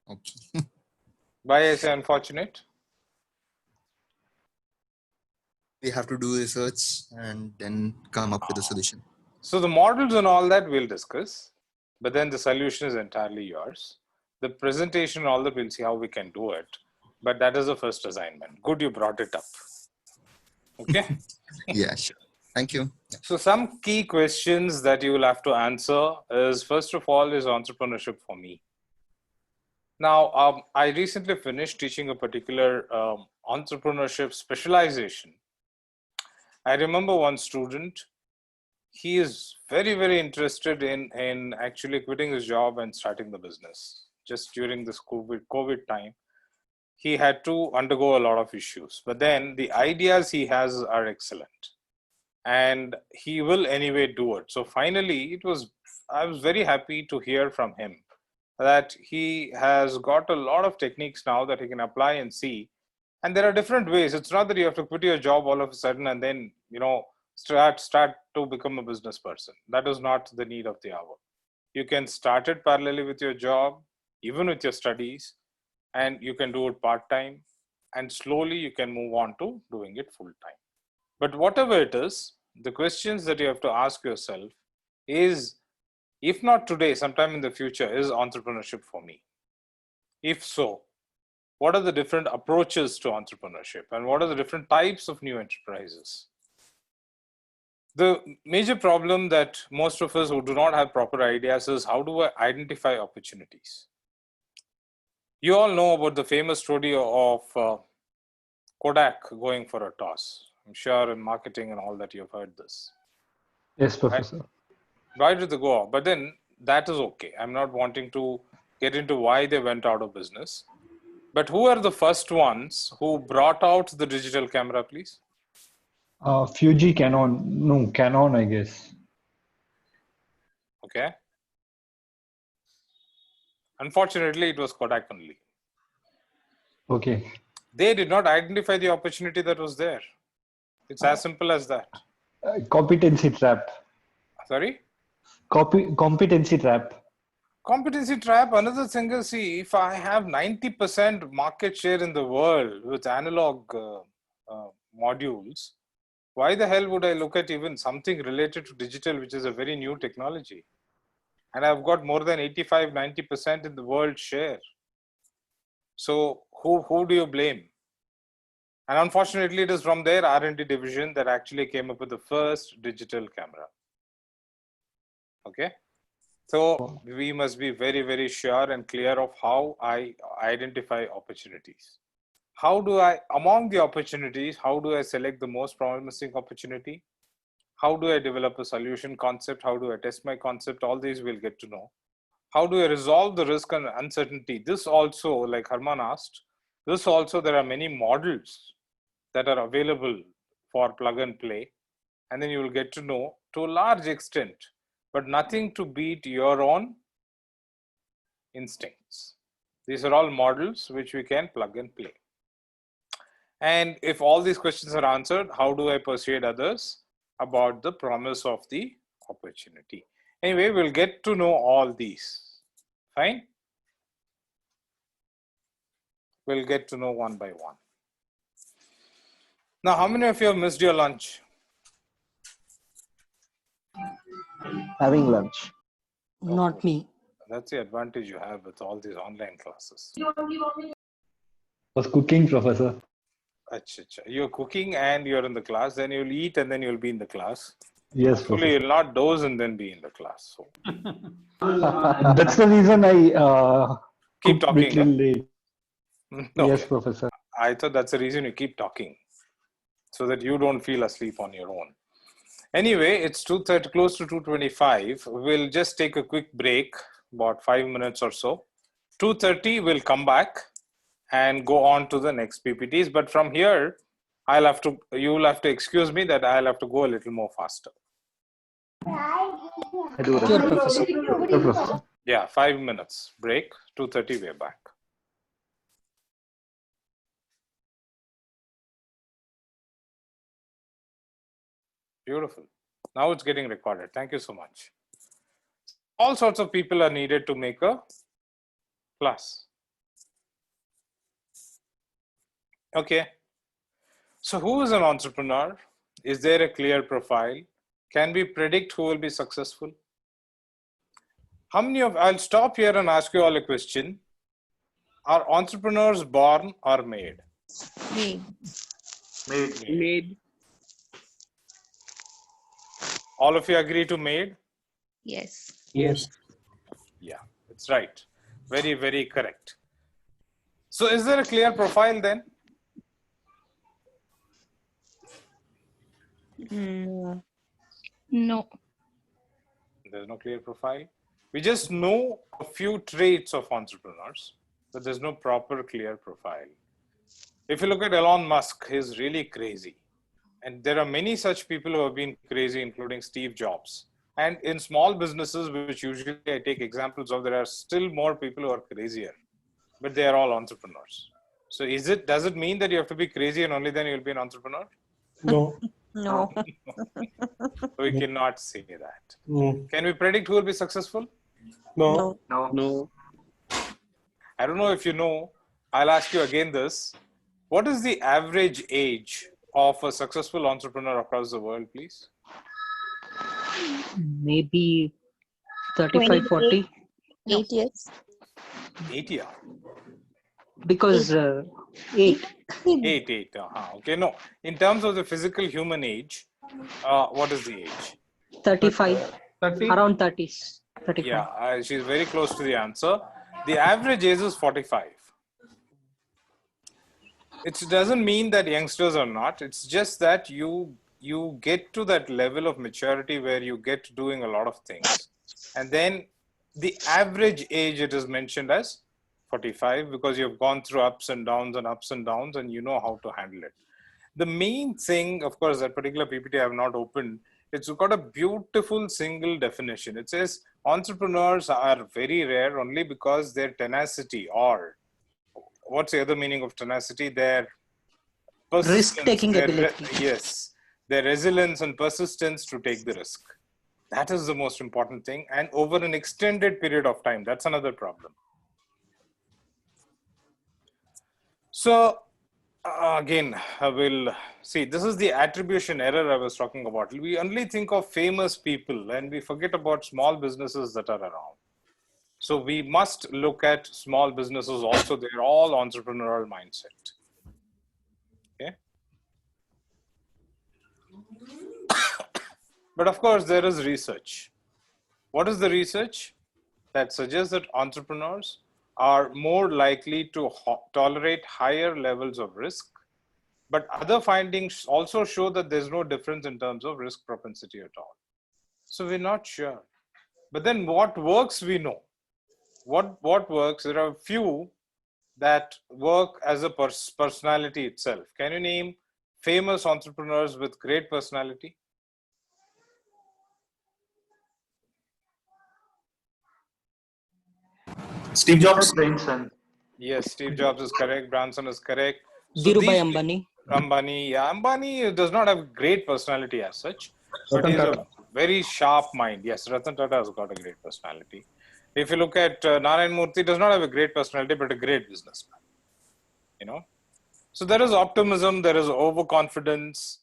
Okay. Why I say unfortunate? We have to do research and then come up with a solution. So the models and all that we'll discuss, but then the solution is entirely yours. The presentation, all that, we'll see how we can do it. But that is the first assignment. Good, you brought it up. Okay. Yeah, sure. Thank you. So some key questions that you will have to answer is, first of all, is entrepreneurship for me? Now, I recently finished teaching a particular entrepreneurship specialization. I remember one student, he is very, very interested in actually quitting his job and starting the business. Just during this COVID time, he had to undergo a lot of issues, but then the ideas he has are excellent and he will anyway do it. So finally, I was very happy to hear from him that he has got a lot of techniques now that he can apply and see. And there are different ways. It's not that you have to quit your job all of a sudden and then, start to become a business person. That is not the need of the hour. You can start it parallelly with your job, even with your studies, and you can do it part-time. and slowly you can move on to doing it full time. But whatever it is, the questions that you have to ask yourself is, if not today, sometime in the future, is entrepreneurship for me? If so, what are the different approaches to entrepreneurship and what are the different types of new enterprises? The major problem that most of us who do not have proper ideas is, how do I identify opportunities? You all know about the famous story of Kodak going for a toss. I'm sure in marketing and all that you've heard this. Yes, Professor. Why did they go off? But then that is okay. I'm not wanting to get into why they went out of business. But who are the first ones who brought out the digital camera, please? Fuji, Canon. No, Canon, I guess. Okay. Unfortunately, it was Kodak only. Okay. They did not identify the opportunity that was there. It's as simple as that. Competency trap. Sorry? Competency trap. Competency trap. Another thing is, see, if I have 90% market share in the world with analog modules, why the hell would I look at even something related to digital, which is a very new technology? And I've got more than 85-90% in the world share. So who do you blame? And unfortunately, it is from their R&D division that actually came up with the first digital camera. Okay. So we must be very, very sure and clear of how I identify opportunities. How do I, among the opportunities, how do I select the most promising opportunity? How do I develop a solution concept? How do I test my concept? All these we'll get to know. How do I resolve the risk and uncertainty? This also, like Harman asked, this also, there are many models that are available for plug and play. And then you will get to know to a large extent, but nothing to beat your own instincts. These are all models which we can plug and play. And if all these questions are answered, how do I persuade others about the promise of the opportunity? Anyway, we'll get to know all these. Fine? We'll get to know one by one. Now, how many of you have missed your lunch? Having lunch. Not me. That's the advantage you have with all these online classes. Was cooking, Professor. Achha, achha. You're cooking and you're in the class, then you'll eat and then you'll be in the class. Yes, Hopefully, Professor. you'll not doze and then be in the class. So. That's the reason I Keep cooked talking. little late. Okay. Yes, Professor. I thought that's the reason you keep talking, so that you don't feel asleep on your own. Anyway, it's 2:30, close to 2:25. We'll just take a quick break, about 5 minutes or so. 2:30, we'll come back and go on to the next PPTs. But from here, you'll have to excuse me that I'll have to go a little more faster. Sure, Professor. Sure, Professor. Yeah, 5 minutes break. 2:30, we're back. Beautiful. Now it's getting recorded. Thank you so much. All sorts of people are needed to make a class. Okay. So who is an entrepreneur? Is there a clear profile? Can we predict who will be successful? How many of, I'll stop here and ask you all a question. Are entrepreneurs born or made? Made. Made. All of you agree to made? Yes. Yes. Yeah, it's right. Very, very correct. So is there a clear profile then? No. There's no clear profile. We just know a few traits of entrepreneurs, but there's no proper clear profile. If you look at Elon Musk, he's really crazy. And there are many such people who have been crazy, including Steve Jobs. And in small businesses, which usually I take examples of, there are still more people who are crazier, but they are all entrepreneurs. So does it mean that you have to be crazy and only then you'll be an entrepreneur? No. No. We cannot say that. No. Can we predict who will be successful? No. No. I don't know if you know. I'll ask you again this. What is the average age of a successful entrepreneur across the world, please? Maybe 35, 40. 8 years. 8 years. Because 8. 8. Okay, no. In terms of the physical human age, what is the age? 35. 30. Around 30s. 35. Yeah, she's very close to the answer. The average age is 45. It doesn't mean that youngsters are not. It's just that you get to that level of maturity where you get doing a lot of things. And then the average age, it is mentioned as 45 because you've gone through ups and downs and you know how to handle it. The main thing, of course, that particular PPT I have not opened, it's got a beautiful single definition. It says entrepreneurs are very rare only because their tenacity, or what's the other meaning of tenacity? Their persistence, risk-taking ability. Yes, their resilience and persistence to take the risk. That is the most important thing. And over an extended period of time, that's another problem. So again, I will see, this is the attribution error I was talking about. We only think of famous people and we forget about small businesses that are around. So we must look at small businesses also. They're all entrepreneurial mindset. Okay. But of course, there is research. What is the research? That suggests that entrepreneurs are more likely to tolerate higher levels of risk. But other findings also show that there's no difference in terms of risk propensity at all. So we're not sure. But then what works, we know. What works, there are a few that work as a personality itself. Can you name famous entrepreneurs with great personality? Steve Jobs. Branson. Yes, Steve Jobs is correct. Branson is correct. So Dhirubhai Ambani. Ambani does not have great personality as such, but he has a very sharp mind. Yes, Ratan Tata has got a great personality. If you look at Narayan Murthy, does not have a great personality, but a great businessman. You know, so there is optimism, there is overconfidence.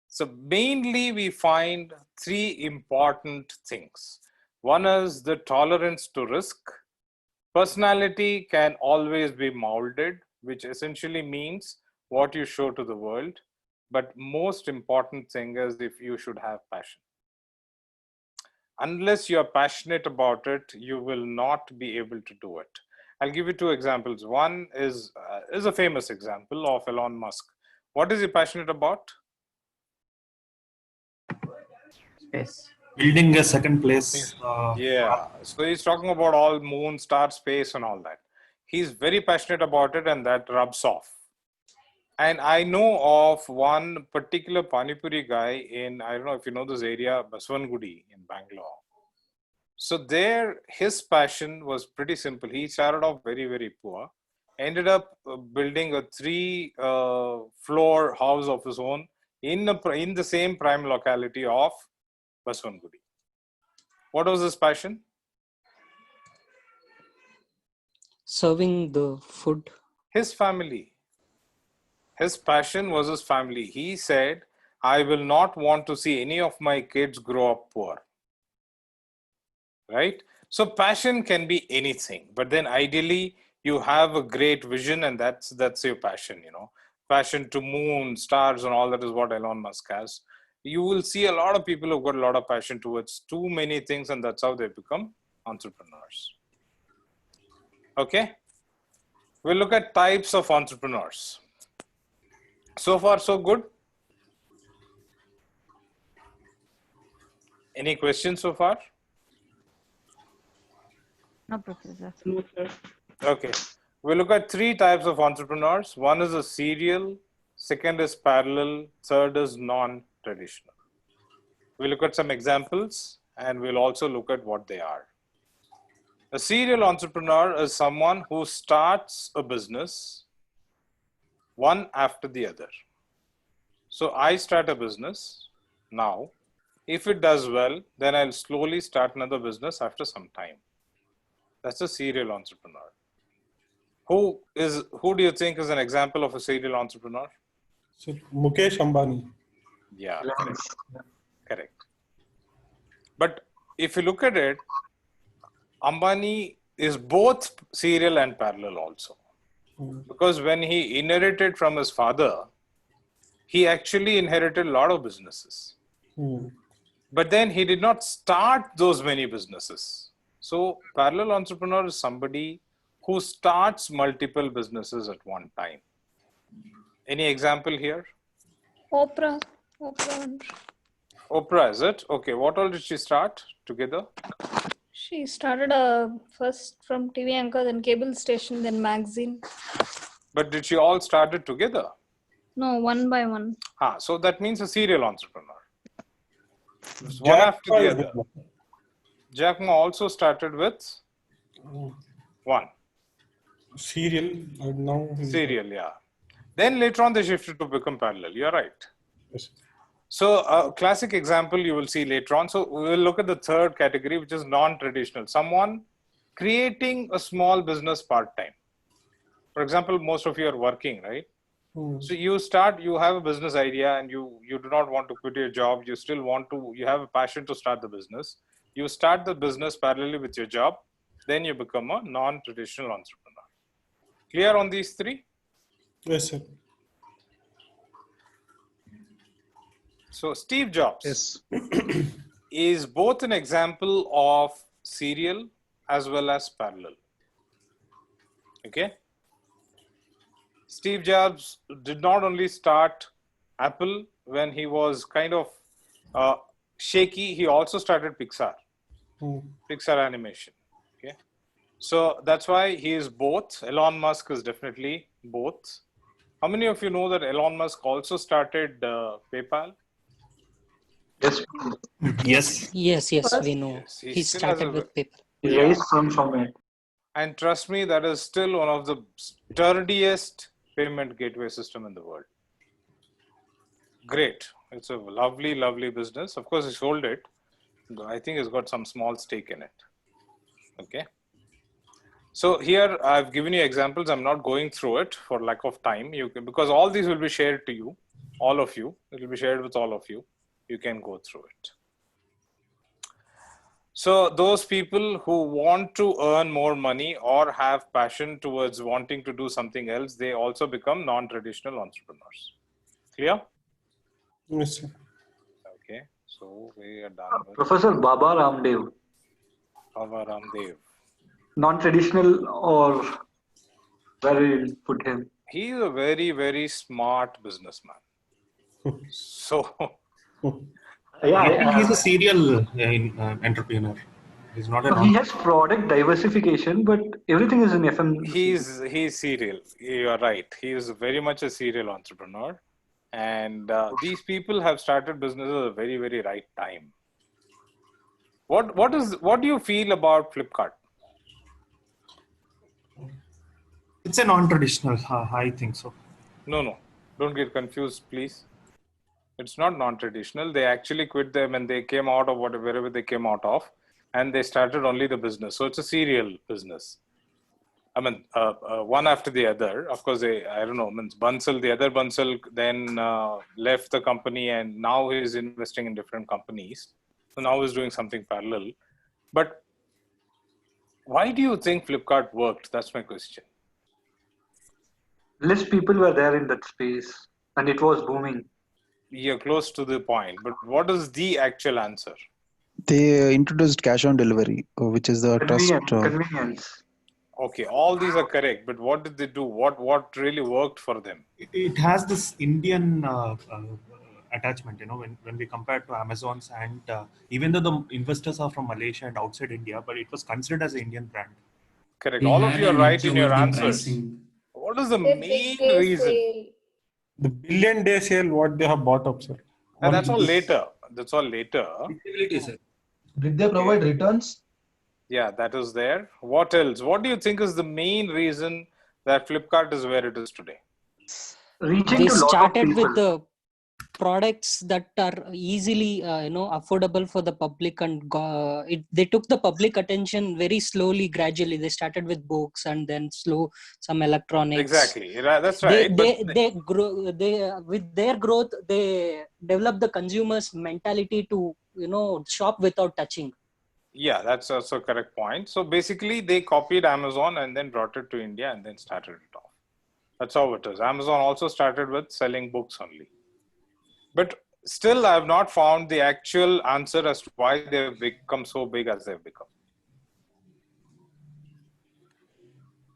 So mainly we find three important things. One is the tolerance to risk. Personality can always be molded, which essentially means what you show to the world. But most important thing is if you should have passion. Unless you are passionate about it, you will not be able to do it. I'll give you two examples. One is a famous example of Elon Musk. What is he passionate about? Space. Building a second place. Yeah, so he's talking about all moon, star, space and all that. He's very passionate about it and that rubs off. And I know of one particular Panipuri guy in, I don't know if you know this area, Baswangudi in Bangalore. So there, his passion was pretty simple. He started off very, very poor, ended up building a 3-floor house of his own in the same prime locality of Baswangudi. What was his passion? Serving the food. His family. His passion was his family. He said, I will not want to see any of my kids grow up poor. Right? So passion can be anything, but then ideally you have a great vision and that's your passion, you know. Passion to moon, stars and all that is what Elon Musk has. You will see a lot of people who've got a lot of passion towards too many things and that's how they become entrepreneurs. Okay? We'll look at types of entrepreneurs. So far, so good? Any questions so far? No, Professor. No, sir. Okay. We'll look at three types of entrepreneurs. One is a serial, second is parallel, third is non-traditional. We'll look at some examples and we'll also look at what they are. A serial entrepreneur is someone who starts a business one after the other. So I start a business now. If it does well, then I'll slowly start another business after some time. That's a serial entrepreneur. Who do you think is an example of a serial entrepreneur? So Mukesh Ambani. Yeah, correct. But if you look at it, Ambani is both serial and parallel also. Because when he inherited from his father, he actually inherited a lot of businesses. But then he did not start those many businesses. So parallel entrepreneur is somebody who starts multiple businesses at one time. Any example here? Oprah. Oprah, is it? Okay, what all did she start together? She started first from TV anchor, then cable station, then magazine. But did she all start it together? No, one by one. So that means a serial entrepreneur. One after the other. Jack Ma also started with one. Serial, now. Serial, yeah. Then later on they shifted to become parallel. You're right. Yes. So a classic example you will see later on. So we will look at the third category, which is non-traditional. Someone creating a small business part-time. For example, most of you are working, right? So you have a business idea and you do not want to quit your job. You still you have a passion to start the business. You start the business parallelly with your job. Then you become a non-traditional entrepreneur. Clear on these three? Yes, sir. So Steve Jobs is both an example of serial as well as parallel. Okay. Steve Jobs did not only start Apple when he was kind of shaky, he also started Pixar, Pixar animation. Okay. So that's why he is both. Elon Musk is definitely both. How many of you know that Elon Musk also started PayPal? Yes, we know. Yes, He started with paper. He raised funds from it. And trust me, that is still one of the sturdiest payment gateway system in the world. Great. It's a lovely, lovely business. Of course, he sold it. I think he's got some small stake in it. Okay. So here I've given you examples. I'm not going through it for lack of time. You can, because all these will be shared to you, all of you. It will be shared with all of you. You can go through it. So those people who want to earn more money or have passion towards wanting to do something else, they also become non-traditional entrepreneurs. Clear? Yes, sir. Okay. So we are done with Professor Baba Ramdev. Baba Ramdev. Non-traditional, or where will you put him? He is a very, very smart businessman. So I think he's a serial entrepreneur. He's not a He has product diversification, but everything is in FM. He's serial. You are right. He is very much a serial entrepreneur. And these people have started businesses at a very, very right time. What do you feel about Flipkart? It's a non-traditional. I think so. No. Don't get confused, please. It's not non-traditional. They actually quit them and they came out of wherever they came out of, and they started only the business. So it's a serial business. I mean, one after the other. Of course, I don't know. Bansal, the other Bansal, then left the company, and now he's investing in different companies. So now he's doing something parallel. But why do you think Flipkart worked? That's my question. Less people were there in that space, and it was booming. You're close to the point, but what is the actual answer? They introduced cash on delivery, which is the Convenience. Okay, all these are correct, but what did they do? What really worked for them? It has this Indian attachment, when we compare to Amazon's, and even though the investors are from Malaysia and outside India, but it was considered as an Indian brand. Correct. They All of had you are an right edge in your over the answers. pricing. What is the main reason? The billion-day sale, what they have bought up, sir. And that's all later. That's all later. Did they provide returns? Yeah, that is there. What else? What do you think is the main reason that Flipkart is where it is today? Reaching They to lot of started people. with the products that are easily affordable for the public, and they took the public attention very slowly, gradually. They started with books and then some electronics. Exactly, that's right. They grow. With their growth, they develop the consumer's mentality to shop without touching. Yeah, that's also a correct point. So basically, they copied Amazon and then brought it to India and then started it off. That's how it is. Amazon also started with selling books only. But still, I have not found the actual answer as to why they've become so big as they've become.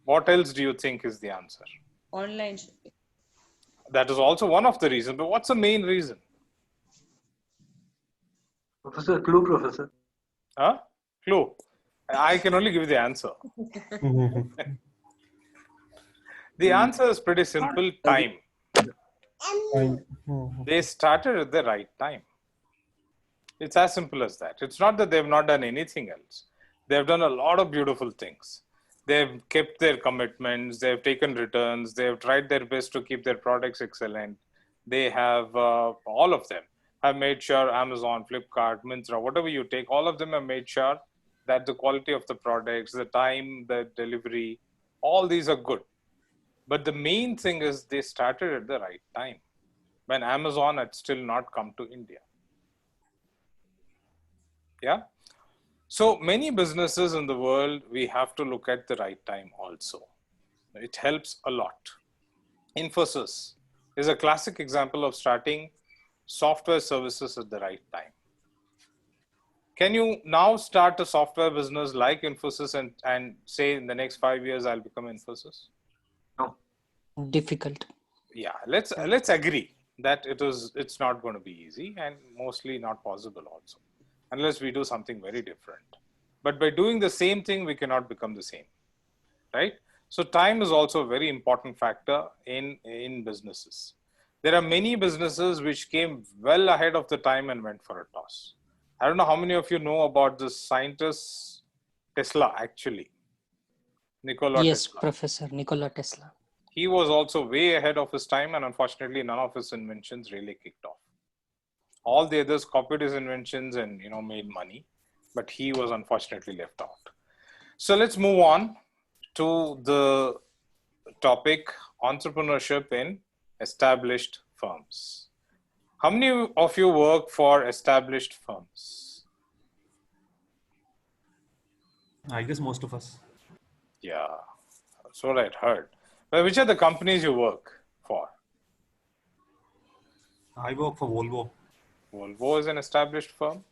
What else do you think is the answer? Online shopping. That is also one of the reasons, but what's the main reason? Professor, clue, Professor. Huh? Clue. I can only give you the answer. The answer is pretty simple: time. They started at the right time. It's as simple as that. It's not that they've not done anything else. They've done a lot of beautiful things. They've kept their commitments. They've taken returns. They've tried their best to keep their products excellent. They have, all of them have made sure, Amazon, Flipkart, Myntra, whatever you take, all of them have made sure that the quality of the products, the time, the delivery, all these are good. But the main thing is they started at the right time, when Amazon had still not come to India. Yeah. So many businesses in the world, we have to look at the right time also. It helps a lot. Infosys is a classic example of starting software services at the right time. Can you now start a software business like Infosys and say in the next 5 years, I'll become Infosys? No. Difficult. Yeah, let's agree that it's not going to be easy and mostly not possible also, unless we do something very different. But by doing the same thing, we cannot become the same, right? So time is also a very important factor in businesses. There are many businesses which came well ahead of the time and went for a toss. I don't know how many of you know about this scientist Tesla, actually. Nikola Yes, Tesla. Professor Nikola Tesla. He was also way ahead of his time, and unfortunately, none of his inventions really kicked off. All the others copied his inventions and made money, but he was unfortunately left out. So let's move on to the topic: entrepreneurship in established firms. How many of you work for established firms? I guess most of us. Yeah, that's what I'd heard. But which are the companies you work for? I work for Volvo. Volvo is an established firm.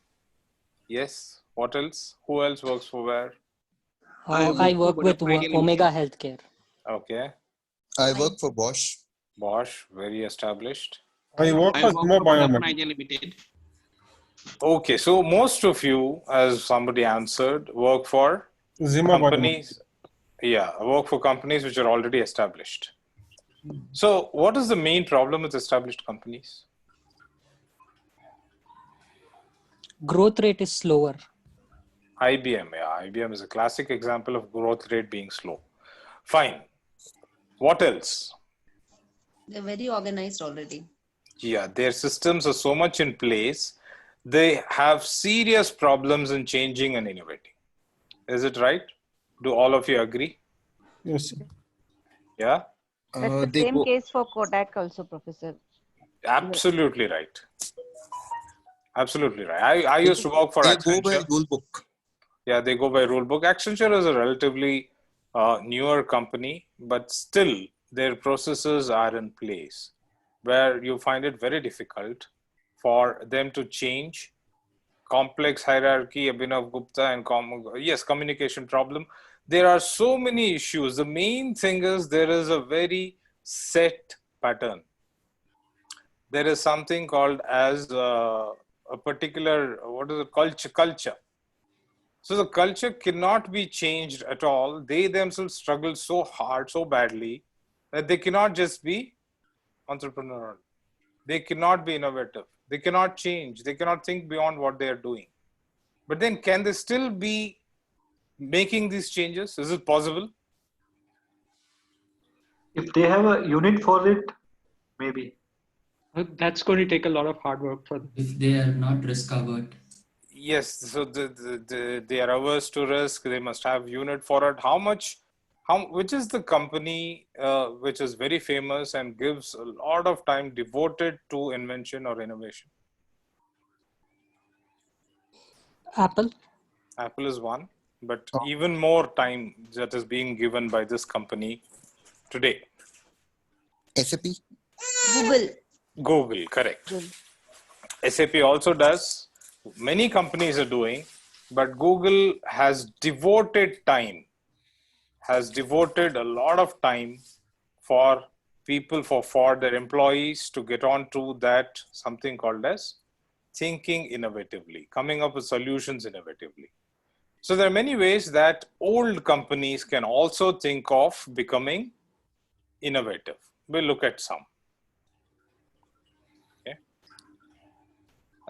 Yes. What else? Who else works for where? I work with Omega Healthcare. Okay. I work for Bosch. Bosch, very established. I work for Zimmer Biomet. Limited. Okay, so most of you, as somebody answered, work for Zimmer companies. Yeah, work for companies which are already established. So what is the main problem with established companies? Growth rate is slower. IBM, yeah. IBM is a classic example of growth rate being slow. Fine. What else? They're very organized already. Yeah, their systems are so much in place. They have serious problems in changing and innovating. Is it right? Do all of you agree? Yes. Yeah? That's the same case for Kodak also, Professor. Absolutely right. Absolutely right. I used to work for Accenture. They go by rule book. Yeah, they go by rule book. Accenture is a relatively newer company, but still their processes are in place where you find it very difficult for them to change. Complex hierarchy, Abhinav Gupta, and yes, communication problem. There are so many issues. The main thing is there is a very set pattern. There is something called as a particular, what is it, culture. So the culture cannot be changed at all. They themselves struggle so hard, so badly, that they cannot just be entrepreneurial. They cannot be innovative. They cannot change. They cannot think beyond what they are doing. But then can they still be making these changes? Is it possible? If they have a unit for it, maybe. That's going to take a lot of hard work for them. If they are not risk averse. Yes, so they are averse to risk. They must have unit for it. Which is the company which is very famous and gives a lot of time devoted to invention or innovation? Apple. Apple is one, but even more time that is being given by this company today. SAP. Google, correct. SAP also does. Many companies are doing, but Google has devoted a lot of time for people, for their employees to get on to that something called as thinking innovatively, coming up with solutions innovatively. So there are many ways that old companies can also think of becoming innovative. We'll look at some. Okay.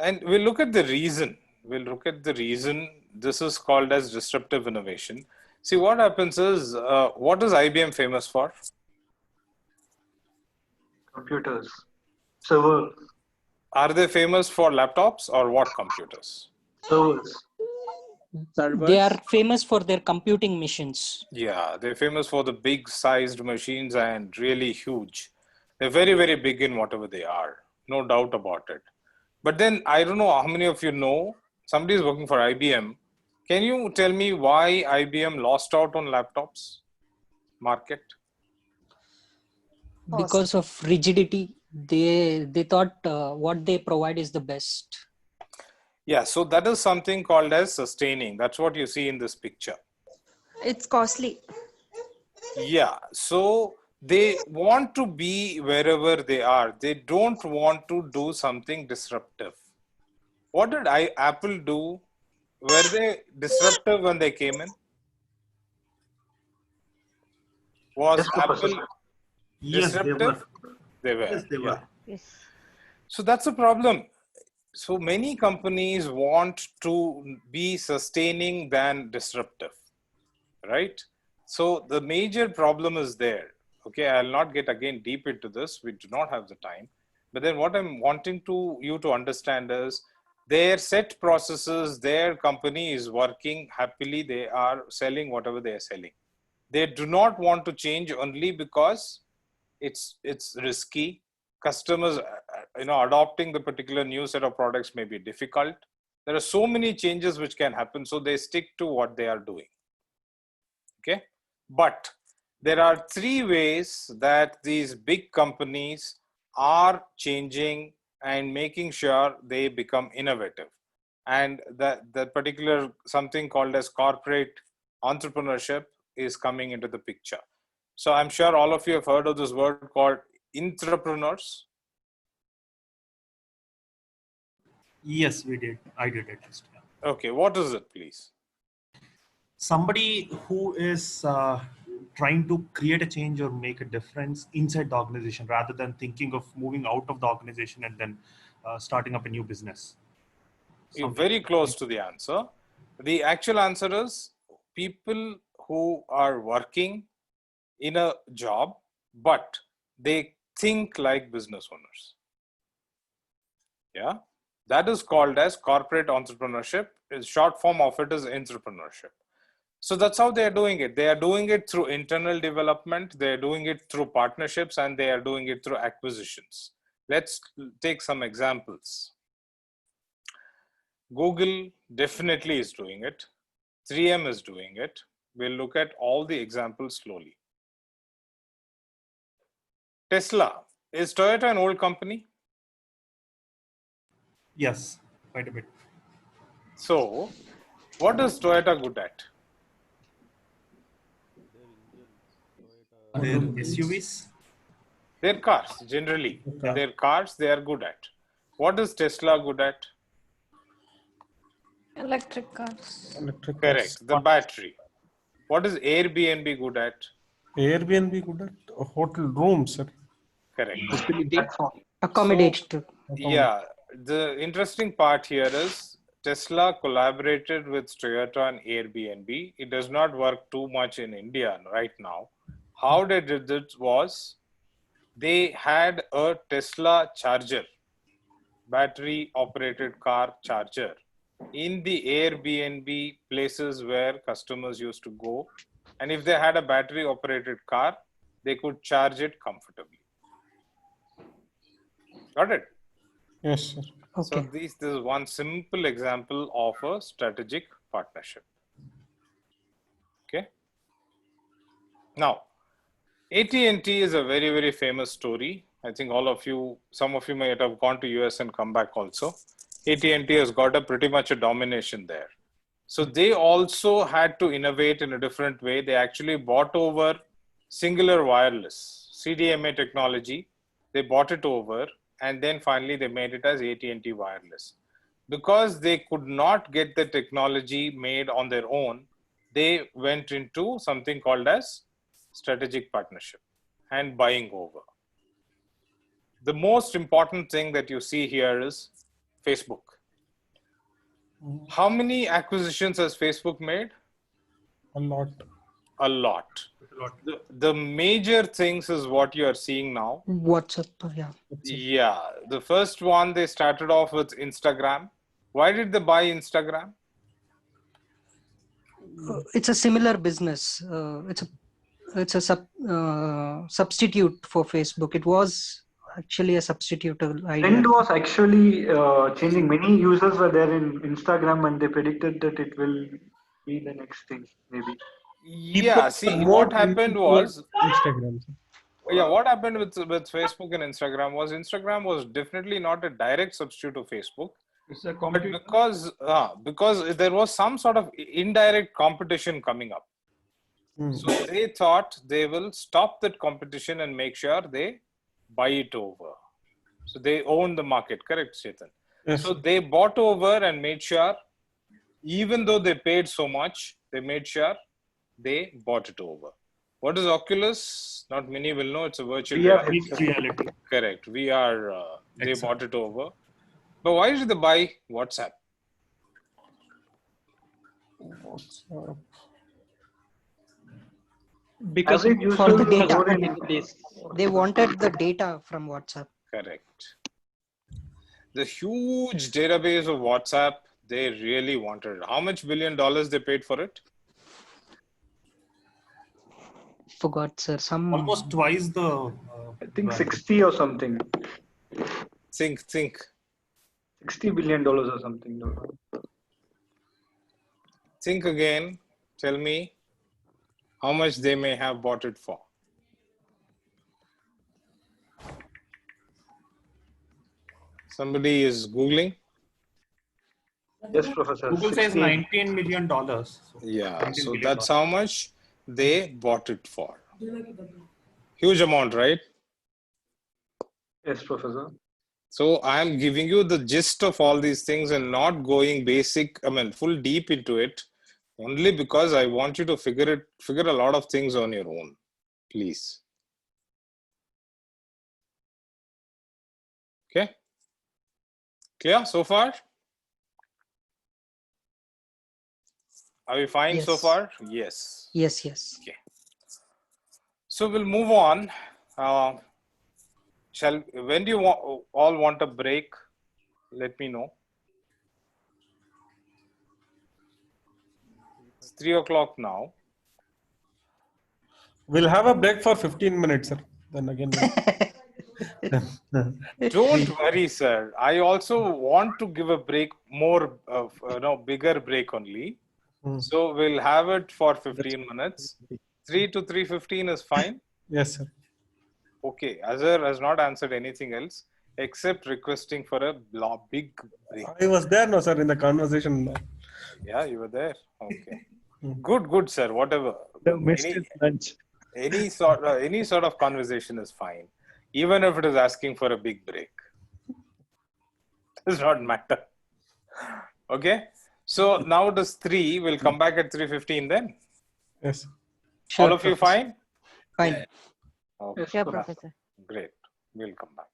And we'll look at the reason. This is called as disruptive innovation. See, what happens is, what is IBM famous for? Computers. Servers. Are they famous for laptops or what computers? Servers. They are famous for their computing machines. Yeah, they're famous for the big sized machines and really huge. They're very, very big in whatever they are. No doubt about it. But then I don't know how many of you know, somebody is working for IBM. Can you tell me why IBM lost out on laptops market? Because of rigidity, they thought what they provide is the best. Yeah, so that is something called as sustaining. That's what you see in this picture. It's costly. Yeah, so they want to be wherever they are. They don't want to do something disruptive. What did Apple do? Were they disruptive when they came in? Was Apple disruptive? They were. Yes, they were. Yes. So that's a problem. So many companies want to be sustaining than disruptive, right? So the major problem is there. Okay, I'll not get again deep into this. We do not have the time. But then what I'm wanting you to understand is their set processes, their company is working happily. They are selling whatever they are selling. They do not want to change only because it's risky. Customers, adopting the particular new set of products may be difficult. There are so many changes which can happen, so they stick to what they are doing. Okay, but there are three ways that these big companies are changing and making sure they become innovative, and that particular something called as corporate entrepreneurship is coming into the picture. So I'm sure all of you have heard of this word called entrepreneurs. Yes, we did. I did at least. Okay, what is it, please? Somebody who is trying to create a change or make a difference inside the organization rather than thinking of moving out of the organization and then starting up a new business. You're very close to the answer. The actual answer is people who are working in a job, but they think like business owners. Yeah, that is called as corporate entrepreneurship. The short form of it is entrepreneurship. So that's how they are doing it. They are doing it through internal development. They are doing it through partnerships, and they are doing it through acquisitions. Let's take some examples. Google definitely is doing it. 3M is doing it. We'll look at all the examples slowly. Tesla. Is Toyota an old company? Yes, quite a bit. So, what is Toyota good at? Their SUVs? Their cars, generally. Yeah. Their cars, they are good at. What is Tesla good at? Electric cars. Correct, the battery. What is Airbnb good at? Airbnb good at hotel rooms, sir. Correct. Accommodate. Yeah, the interesting part here is Tesla collaborated with Toyota and Airbnb. It does not work too much in India right now. How they did it was They had a Tesla charger, battery operated car charger, in the Airbnb places where customers used to go. And if they had a battery operated car, they could charge it comfortably. Got it? Yes, sir. So this is one simple example of a strategic partnership. Okay. Now, AT&T is a very, very famous story. I think some of you might have gone to US and come back also. AT&T has got a pretty much a domination there. So they also had to innovate in a different way. They actually bought over Singular Wireless, CDMA technology. They bought it over, and then finally they made it as AT&T Wireless. Because they could not get the technology made on their own, they went into something called as strategic partnership and buying over. The most important thing that you see here is Facebook. How many acquisitions has Facebook made? A lot. A lot. The major things is what you are seeing now. WhatsApp, yeah. Yeah, the first one they started off with Instagram. Why did they buy Instagram? It's a similar business. It's a substitute for Facebook. It was actually a substitute idea. Trend was actually changing. Many users were there in Instagram and they predicted that it will be the next thing, maybe. Yeah, see, what happened was Instagram. Yeah, what happened with Facebook and Instagram was definitely not a direct substitute of Facebook. It's a but because there was some sort of indirect competition coming up. So they thought they will stop that competition and make sure they buy it over. So they own the market, correct, Chetan? Yes. So they bought over and made sure, even though they paid so much, they made sure they bought it over. What is Oculus? Not many will know. It's a virtual reality. Correct. VR, they bought it over. But why did they buy WhatsApp? Because Average for the users data. They wanted the data from WhatsApp. Correct. The huge database of WhatsApp, they really wanted it. How much $1 billion they paid for it? Forgot, sir. Some almost twice the. I think 60 or something. Think. $60 billion or something. Think again. Tell me how much they may have bought it for. Somebody is Googling? Yes, Professor. Google says $19 million. So yeah, so that's how much they bought it for. Huge amount, right? Yes, Professor. So I'm giving you the gist of all these things and not going full deep into it, only because I want you to figure a lot of things on your own, please. Okay. Clear so far? Are we fine so far? Yes. Yes. Okay. So we'll move on. When do you all want a break? Let me know. It's 3 o'clock now. We'll have a break for 15 minutes, sir. Then again. Don't worry, sir. I also want to give a break, bigger break only. So we'll have it for 15 minutes. 3 to 3:15 is fine. Yes, sir. Okay. Azhar has not answered anything else except requesting for a big break. I was there, no, sir, in the conversation. Yeah, you were there. Okay. Good, sir. Whatever. Any sort of conversation is fine, even if it is asking for a big break. Does not matter. Okay. So now it is 3. We'll come back at 3:15 then. Yes. Sure, all of you fine? Fine. Okay. Sure, Professor. Great. We'll come back.